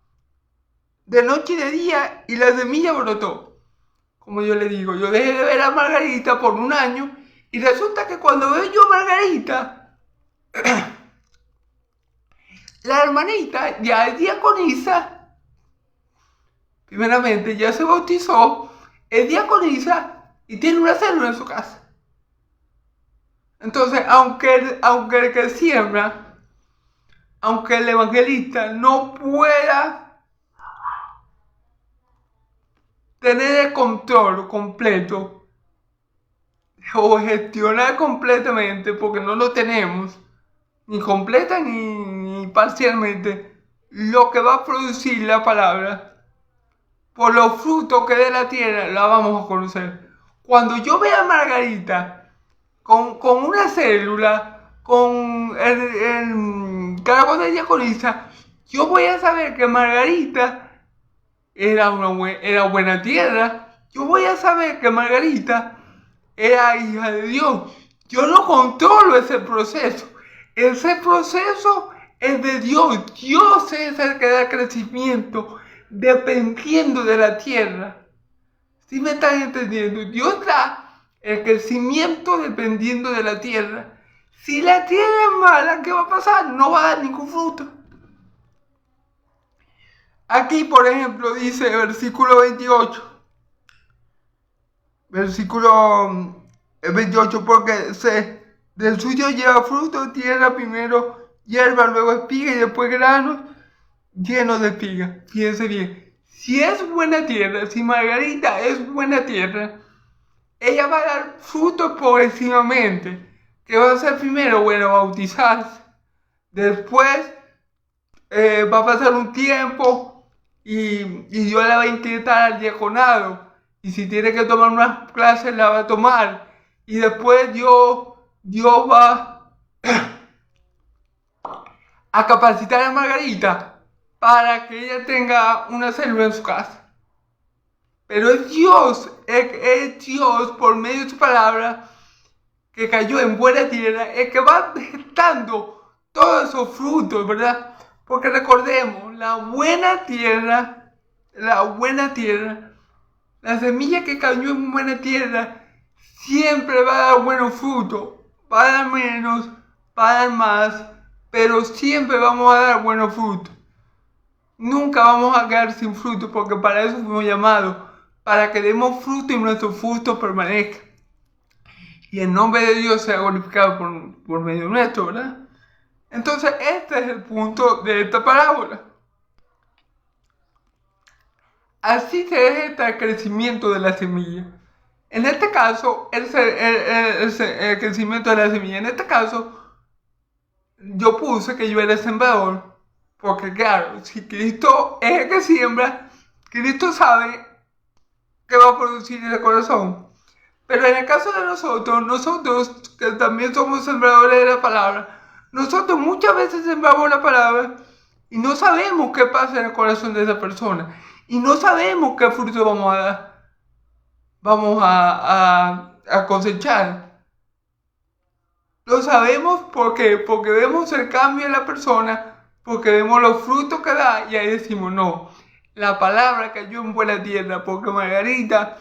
de noche y de día y la semilla brotó. Como yo le digo, yo dejé de ver a Margarita por un año y resulta que cuando veo yo a Margarita, la hermanita ya es diaconisa, primeramente ya se bautizó, es diaconisa y tiene una célula en su casa. Entonces, aunque el que siembra, aunque el evangelista no pueda tener el control completo o gestionar completamente, porque no lo tenemos, ni completa ni parcialmente, lo que va a producir la palabra, por los frutos que de la tierra la vamos a conocer. Cuando yo vea a Margarita con una célula, con el cargo de diaconisa, yo voy a saber que Margarita era buena tierra. Yo voy a saber que Margarita era hija de Dios. Yo no controlo ese proceso. Ese proceso es de Dios. Dios es el que da crecimiento dependiendo de la tierra. ¿Sí me están entendiendo? Dios da el crecimiento dependiendo de la tierra. Si la tierra es mala, ¿qué va a pasar? No va a dar ningún fruto. Aquí, por ejemplo, dice el versículo 28. Versículo 28, porque del suyo lleva fruto, tierra primero, hierba, luego espiga y después granos llenos de espiga. Fíjense bien, si es buena tierra, si Margarita es buena tierra, ella va a dar fruto progresivamente. ¿Qué va a hacer primero? Bueno, bautizarse. Después va a pasar un tiempo y Dios la va a intentar al diaconado. Y si tiene que tomar unas clases, la va a tomar. Y después Dios va a capacitar a Margarita para que ella tenga una célula en su casa. Pero es Dios por medio de su palabra que cayó en buena tierra, el que va gestando todos esos frutos, ¿verdad? Porque recordemos, la buena tierra, la semilla que cayó en buena tierra, siempre va a dar buenos frutos. Va a dar menos, va a dar más, pero siempre vamos a dar buenos frutos. Nunca vamos a quedar sin fruto, porque para eso fuimos llamados, para que demos fruto y nuestro fruto permanezca. Y el nombre de Dios sea glorificado por medio nuestro, ¿verdad? Entonces, este es el punto de esta parábola. Así se gesta el crecimiento de la semilla. En este caso, el crecimiento de la semilla. En este caso, yo puse que yo era el sembrador. Porque claro, si Cristo es el que siembra, Cristo sabe que va a producir en el corazón. Pero en el caso de nosotros que también somos sembradores de la palabra, nosotros muchas veces sembramos la palabra y no sabemos qué pasa en el corazón de esa persona. Y no sabemos qué fruto vamos a dar. Vamos a cosechar. Lo sabemos porque vemos el cambio en la persona, porque vemos los frutos que da y ahí decimos, no, la palabra cayó en buena tierra porque Margarita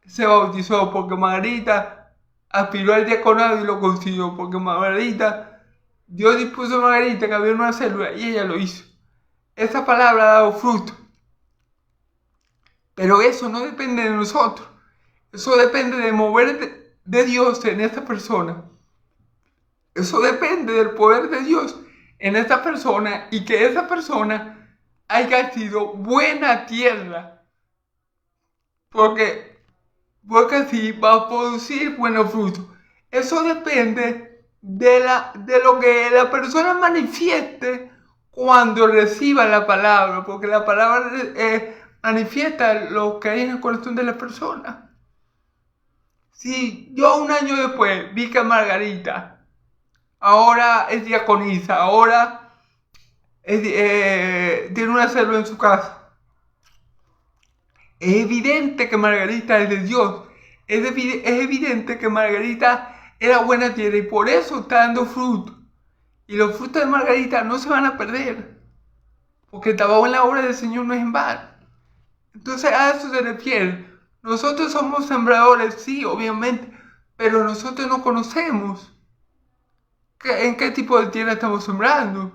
se bautizó, porque Margarita aspiró al diaconado y lo consiguió, porque Margarita, Dios dispuso a Margarita que había una célula y ella lo hizo. Esa palabra ha dado fruto. Pero eso no depende de nosotros. Eso depende de mover de Dios en esta persona. Eso depende del poder de Dios en esta persona y que esa persona haya sido buena tierra. Porque así va a producir buenos frutos. Eso depende de lo que la persona manifieste cuando reciba la palabra. Porque la palabra manifiesta lo que hay en el corazón de la persona. Si yo un año después vi que Margarita ahora es diaconisa, ahora tiene una célula en su casa, es evidente que Margarita es de Dios. Es evidente que Margarita era buena tierra y por eso está dando fruto. Y los frutos de Margarita no se van a perder. Porque el trabajo en la obra del Señor no es en vano. Entonces a eso se refiere. Nosotros somos sembradores, sí, obviamente. Pero nosotros no conocemos en qué tipo de tierra estamos sembrando.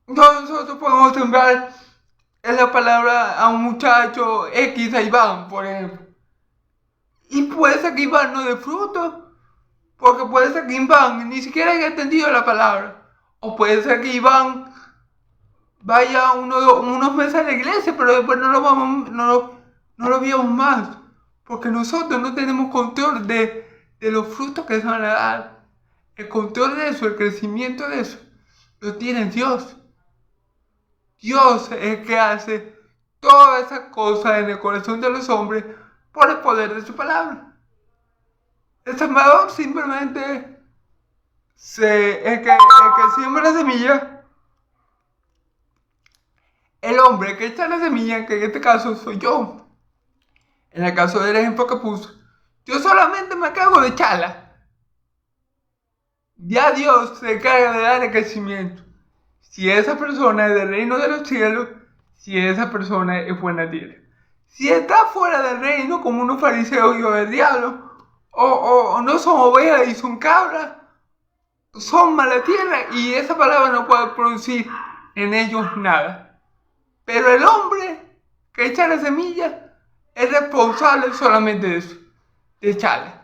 Nosotros podemos sembrar en la palabra a un muchacho X, a Iván, por ejemplo. Y puede ser que Iván no dé fruto, porque puede ser que Iván ni siquiera haya entendido la palabra. O puede ser que Iván vaya unos meses a la iglesia, pero después no lo vemos más. Porque nosotros no tenemos control de los frutos que se van a dar. El control de eso, el crecimiento de eso, lo tiene Dios. Dios es el que hace todas esas cosas en el corazón de los hombres por el poder de su palabra. El sembrador simplemente el que siembra la semilla, el hombre que echa la semilla, que en este caso soy yo. En el caso del ejemplo que puse, yo solamente me encargo de echarla. Ya Dios se encarga de dar el crecimiento. Si esa persona es del reino de los cielos, si esa persona es buena tierra. Si está fuera del reino, como unos fariseos hijos del diablo, o no son ovejas y son cabras, son mala tierra y esa palabra no puede producir en ellos nada. Pero el hombre que echa la semilla es responsable solamente de eso, de echarla.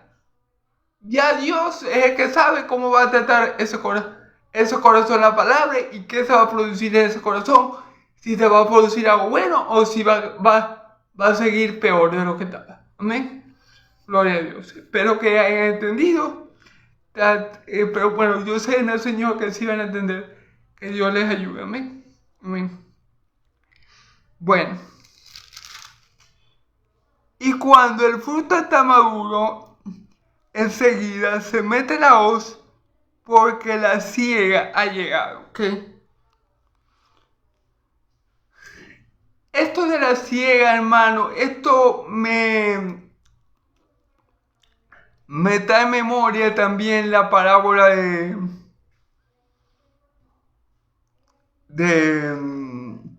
Ya Dios es el que sabe cómo va a tratar ese corazón la palabra y qué se va a producir en ese corazón. Si se va a producir algo bueno o si va a seguir peor de lo que estaba. Amén. Gloria a Dios. Espero que hayan entendido. Pero bueno, yo sé en el Señor que sí van a entender. Que Dios les ayude. Amén. Amén. Bueno. Y cuando el fruto está maduro, enseguida se mete la hoz porque la siega ha llegado. ¿Ok? Esto de la siega, hermano, esto me trae en memoria también la parábola se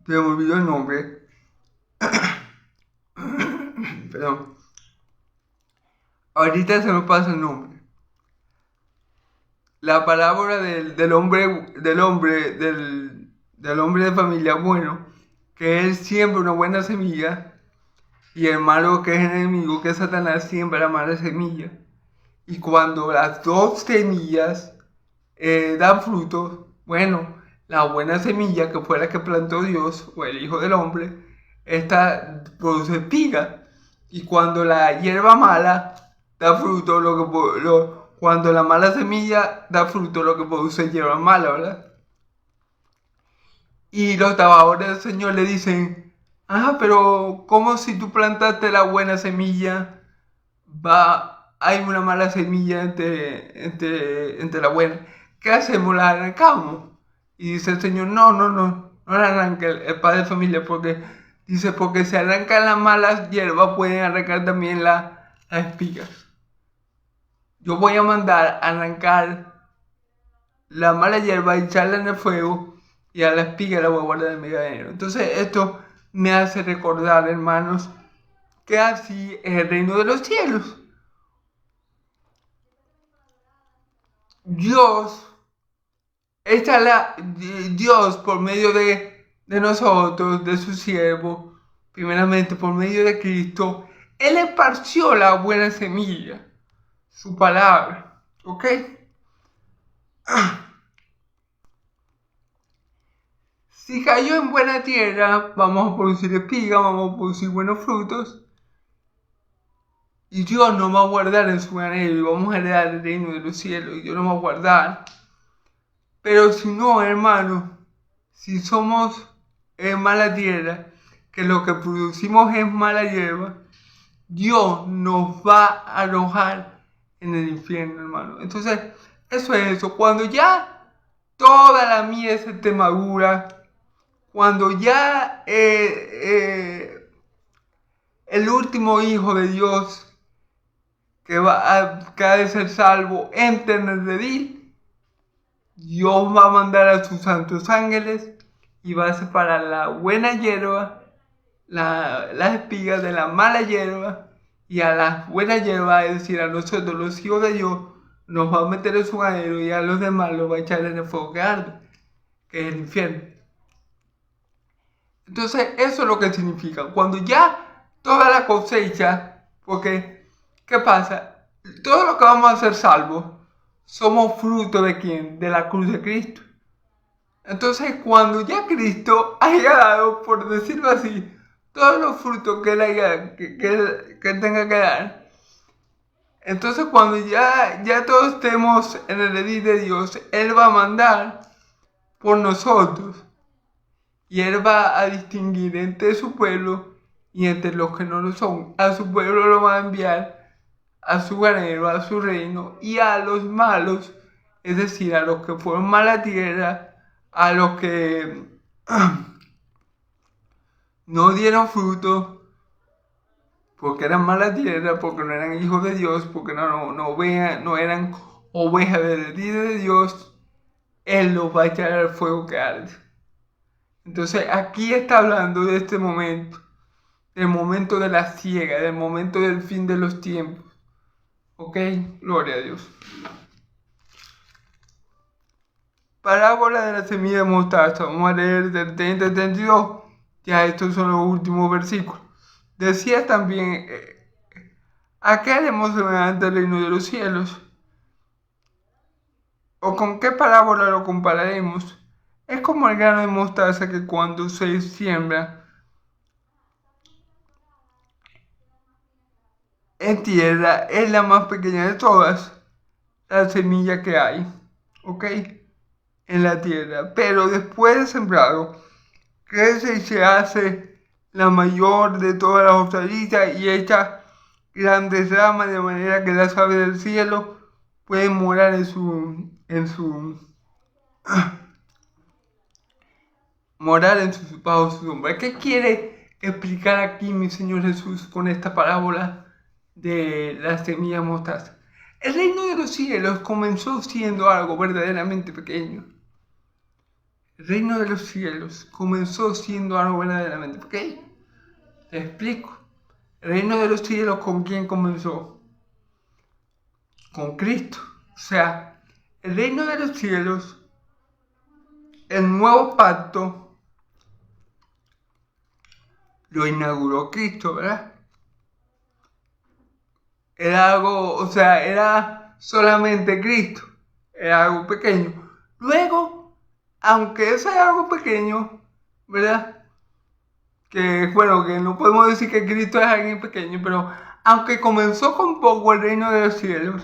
me olvidó el nombre. Perdón. Ahorita se me pasa el nombre. La parábola del hombre de familia bueno, que él siembra una buena semilla, y el malo que es enemigo, que es Satanás, siembra la mala semilla. Y cuando las dos semillas dan frutos, bueno, la buena semilla, que fue la que plantó Dios, o el Hijo del Hombre, esta produce espiga. Y cuando la hierba mala da fruto, cuando la mala semilla da fruto, lo que produce hierba mala, ¿verdad? Y los trabajadores del Señor le dicen, pero ¿cómo si tú plantaste la buena semilla, hay una mala semilla entre la buena? ¿Qué hacemos? ¿La arrancamos? Y dice el Señor, no la arranque el padre de familia, porque si arrancan las malas hierbas, pueden arrancar también las espigas. Yo voy a mandar a arrancar la mala hierba y echarla en el fuego, y a la espiga la voy a guardar en mi granero. Entonces esto me hace recordar, hermanos, que así es el reino de los cielos. Dios, Dios por medio de nosotros, de su siervo, primeramente por medio de Cristo, Él esparció la buena semilla, su palabra, ¿ok? Si cayó en buena tierra, vamos a producir espiga, vamos a producir buenos frutos. Y Dios nos va a guardar en su granero y vamos a heredar el reino de los cielos y Dios nos va a guardar. Pero si no, hermano, si somos en mala tierra, que lo que producimos es mala hierba, Dios nos va a arrojar en el infierno, hermano. Entonces, eso es eso. Cuando ya toda la mies se te madura, cuando ya el último hijo de Dios que ha de ser salvo entre en el redil, Dios va a mandar a sus santos ángeles y va a separar la buena hierba, las espigas de la mala hierba, y a la buena hierba, es decir, a nosotros los hijos de Dios, nos va a meter en su granero y a los demás los va a echar en el fuego que arde, que es el infierno. Entonces, eso es lo que significa. Cuando ya toda la cosecha, porque, ¿qué pasa? Todo lo que vamos a ser salvos, somos fruto de ¿quién? De la cruz de Cristo. Entonces, cuando ya Cristo haya dado, por decirlo así, todos los frutos que él tenga que dar, entonces cuando ya todos estemos en el redil de Dios, Él va a mandar por nosotros. Y Él va a distinguir entre su pueblo y entre los que no lo son. A su pueblo lo va a enviar a su granero, a su reino, y a los malos, es decir, a los que fueron mala tierra, a los que no dieron fruto, porque eran mala tierra, porque no eran hijos de Dios, porque no eran ovejas del líder de Dios, Él los va a echar al fuego que arde. Entonces aquí está hablando de este momento, del momento de la siega, del momento del fin de los tiempos. ¿Ok? Gloria a Dios. Parábola de la semilla de mostaza. Vamos a leer del 30 al 32. Ya estos son los últimos versículos. Decía también, ¿a qué haremos semejante el reino de los cielos? ¿O con qué parábola lo compararemos? Es como el grano de mostaza que cuando se siembra en tierra es la más pequeña de todas las semillas que hay, ¿ok? En la tierra. Pero después de sembrado, crece y se hace la mayor de todas las hortalizas y echa grandes ramas de manera que las aves del cielo pueden morar bajo su sombra. ¿Qué quiere explicar aquí mi Señor Jesús con esta parábola de la semilla mostaza? El reino de los cielos comenzó siendo algo verdaderamente pequeño. El reino de los cielos comenzó siendo algo verdaderamente pequeño. Te explico. El reino de los cielos, ¿con quién comenzó? Con Cristo. O sea, el reino de los cielos, el nuevo pacto, lo inauguró Cristo, ¿verdad? Era algo, o sea, era solamente Cristo. Era algo pequeño. Luego, aunque eso era algo pequeño, ¿verdad? Que bueno, que no podemos decir que Cristo es alguien pequeño, pero aunque comenzó con poco el reino de los cielos,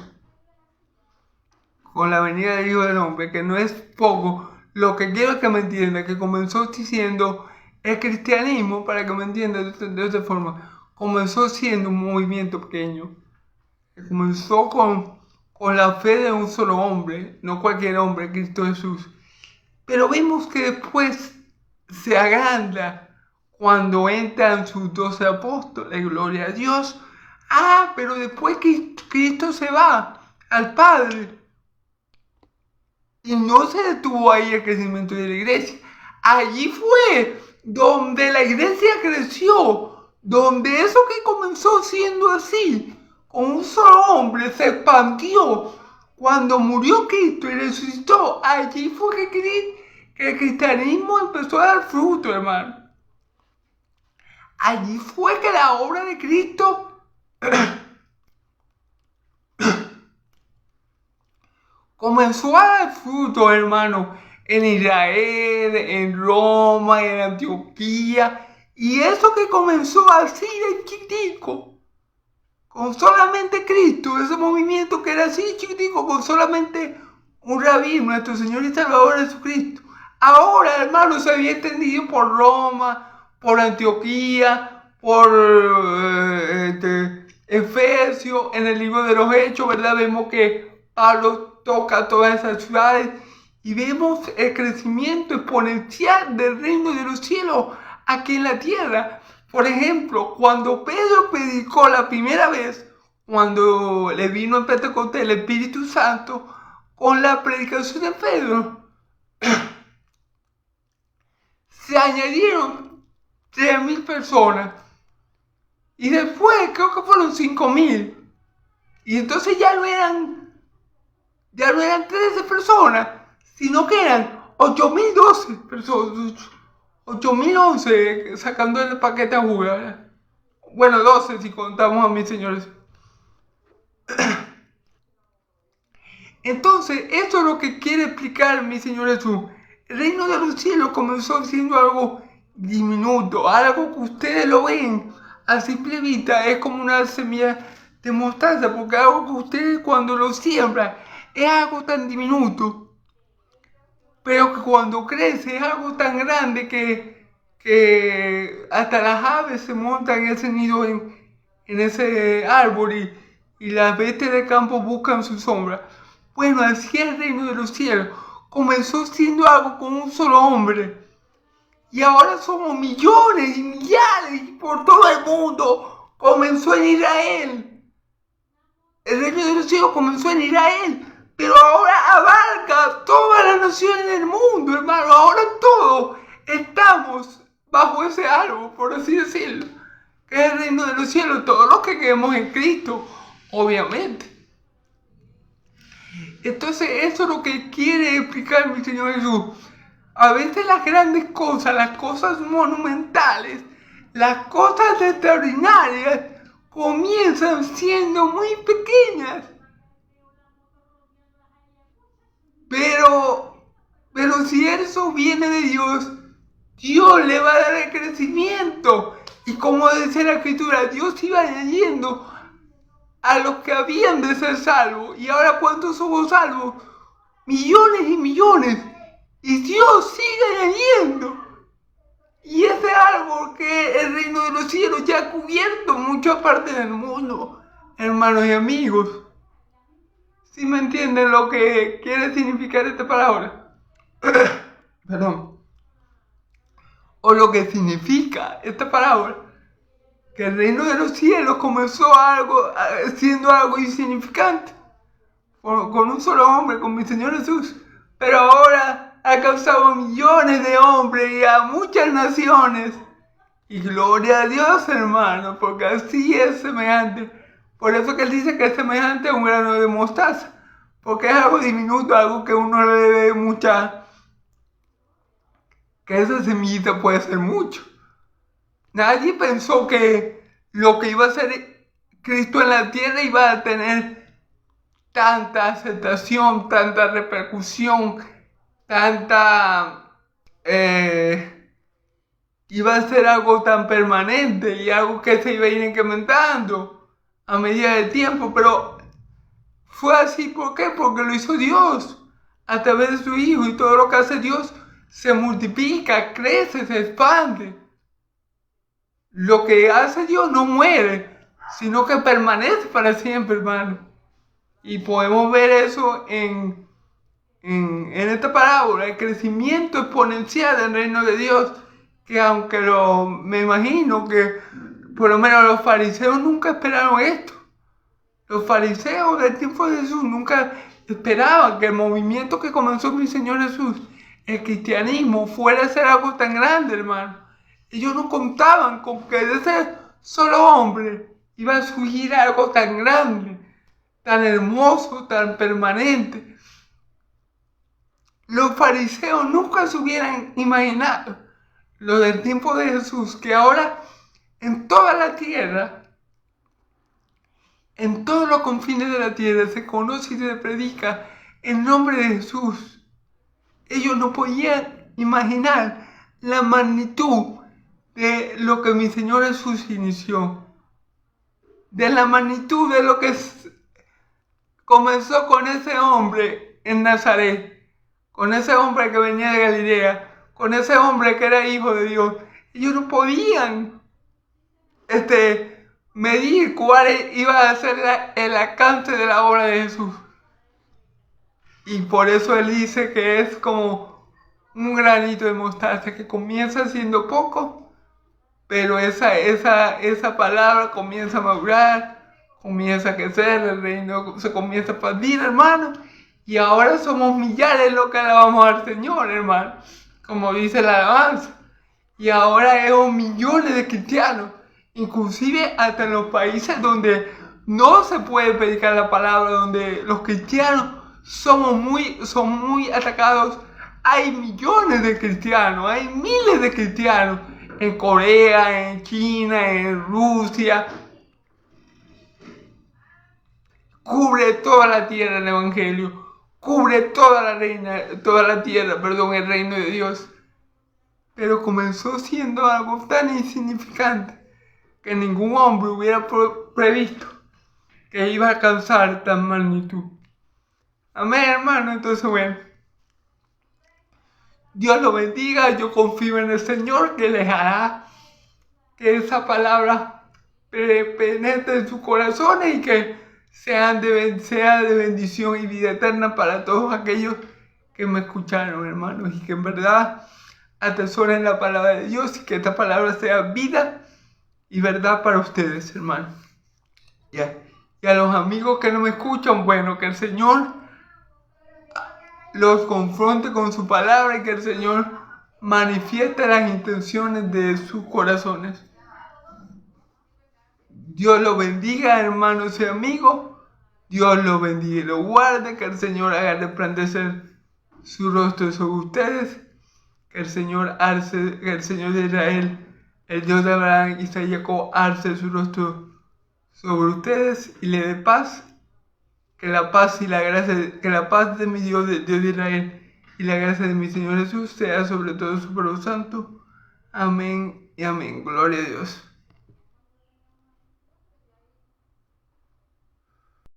con la venida del Hijo del Hombre, que no es poco, lo que quiero que me entienda, que comenzó diciendo el cristianismo, para que me entienda de otra forma, comenzó siendo un movimiento pequeño, que comenzó con la fe de un solo hombre, no cualquier hombre, Cristo Jesús, pero vemos que después se agranda cuando entran sus 12 apóstoles, gloria a Dios. Pero después Cristo se va al Padre. Y no se detuvo ahí el crecimiento de la iglesia. allí fue donde la iglesia creció, donde eso que comenzó siendo así, con un solo hombre, se expandió. Cuando murió Cristo y resucitó, allí fue que el cristianismo empezó a dar fruto, hermano. Allí fue que la obra de Cristo comenzó a dar fruto, hermano, en Israel, en Roma, en Antioquía. Y eso que comenzó así de chiquitico, con solamente Cristo, ese movimiento que era así chiquitico, con solamente un rabí, nuestro Señor y Salvador Jesucristo. Ahora, hermano, se había extendido por Roma, por Antioquía, por Efesio. En el libro de los Hechos, ¿verdad? Vemos que Pablo toca todas esas ciudades y vemos el crecimiento exponencial del reino de los cielos aquí en la tierra. Por ejemplo, cuando Pedro predicó la primera vez, cuando le vino en Pentecostés el Espíritu Santo, con la predicación de Pedro, se añadieron 3,000 personas. Y después creo que fueron 5,000. Y entonces ya no eran 13 personas, sino que eran 8,012 personas. 8,011 sacando el paquete a jugar. Bueno, 12 si contamos a mis señores. Entonces, esto es lo que quiere explicar mi Señor Jesús. El reino de los cielos comenzó siendo algo diminuto, algo que ustedes lo ven a simple vista, es como una semilla de mostaza, porque algo que ustedes cuando lo siembran es algo tan diminuto, pero que cuando crece es algo tan grande que hasta las aves se montan en ese nido, en ese árbol, y las bestias del campo buscan su sombra. Bueno, así es el reino de los cielos. Comenzó siendo algo con un solo hombre. Y ahora somos millones y millares por todo el mundo. Comenzó en Israel. El reino de los cielos comenzó en Israel. Pero ahora abarca todas las naciones del mundo, hermano. Ahora todos estamos bajo ese árbol, por así decirlo, que es el reino de los cielos. Todos los que creemos en Cristo, obviamente. Entonces eso es lo que quiere explicar mi Señor Jesús. A veces las grandes cosas, las cosas monumentales, las cosas extraordinarias comienzan siendo muy pequeñas. Pero si eso viene de Dios, Dios le va a dar el crecimiento. Y como dice la Escritura, Dios iba añadiendo a los que habían de ser salvos. Y ahora, ¿cuántos somos salvos? Millones y millones. Y Dios sigue añadiendo. Y ese árbol que es el reino de los cielos ya ha cubierto muchas partes del mundo, hermanos y amigos. ¿Sí me entienden lo que quiere significar esta palabra? Perdón. O lo que significa esta palabra. Que el reino de los cielos comenzó siendo algo insignificante, con un solo hombre, con mi Señor Jesús, pero ahora ha causado millones de hombres y a muchas naciones. Y gloria a Dios, hermano, porque así es semejante. Por eso que él dice que es semejante a un grano de mostaza, porque es algo diminuto, algo que uno le ve mucha, que esa semillita puede ser mucho. Nadie pensó que lo que iba a hacer Cristo en la tierra iba a tener tanta aceptación, tanta repercusión, iba a ser algo tan permanente y algo que se iba a ir incrementando a medida del tiempo. Pero fue así, ¿por qué? Porque lo hizo Dios a través de su Hijo, y todo lo que hace Dios se multiplica, crece, se expande. Lo que hace Dios no muere, sino que permanece para siempre, hermano. Y podemos ver eso en esta parábola, el crecimiento exponencial del reino de Dios, que aunque me imagino que por lo menos los fariseos nunca esperaron esto. Los fariseos del tiempo de Jesús nunca esperaban que el movimiento que comenzó mi Señor Jesús el cristianismo fuera a ser algo tan grande, hermano. Ellos no contaban con que de ese solo hombre iba a surgir algo tan grande, tan hermoso, tan permanente. Los fariseos nunca se hubieran imaginado lo del tiempo de Jesús, que ahora en toda la tierra, en todos los confines de la tierra, se conoce y se predica el nombre de Jesús. Ellos no podían imaginar la magnitud de lo que mi Señor Jesús inició, de la magnitud de lo que comenzó con ese hombre en Nazaret, con ese hombre que venía de Galilea, con ese hombre que era hijo de Dios. Ellos no podían medir cuál iba a ser el alcance de la obra de Jesús. Y por eso él dice que es como un granito de mostaza que comienza siendo poco, pero esa palabra comienza a madurar, comienza a crecer, el reino se comienza a expandir, hermano. Y ahora somos millares los que alabamos al Señor, hermano, como dice la alabanza. Y ahora hay millones de cristianos, inclusive hasta en los países donde no se puede predicar la palabra, donde los cristianos son muy atacados. Hay millones de cristianos, hay miles de cristianos en Corea, en China, en Rusia. Cubre toda la tierra el Evangelio, cubre toda la tierra, el reino de Dios. Pero comenzó siendo algo tan insignificante que ningún hombre hubiera previsto que iba a alcanzar tan magnitud. Amén, hermano. Entonces, bueno, Dios lo bendiga. Yo confío en el Señor que les hará que esa palabra penetre en sus corazones y que sea de bendición y vida eterna para todos aquellos que me escucharon, hermanos, y que en verdad atesoren la palabra de Dios y que esta palabra sea vida y verdad para ustedes, hermanos. Y a los amigos que no me escuchan, bueno, que el Señor los confronte con su palabra y que el Señor manifieste las intenciones de sus corazones. Dios los bendiga, hermanos y amigos. Dios los bendiga y los guarde. Que el Señor haga resplandecer su rostro sobre ustedes. Que el Señor de Israel, el Dios de Abraham, Isaac y Jacob, alce su rostro sobre ustedes y le dé paz. Que la paz de mi Dios, de Israel, y la gracia de mi Señor Jesús sea sobre todo su pueblo santo. Amén y amén. Gloria a Dios.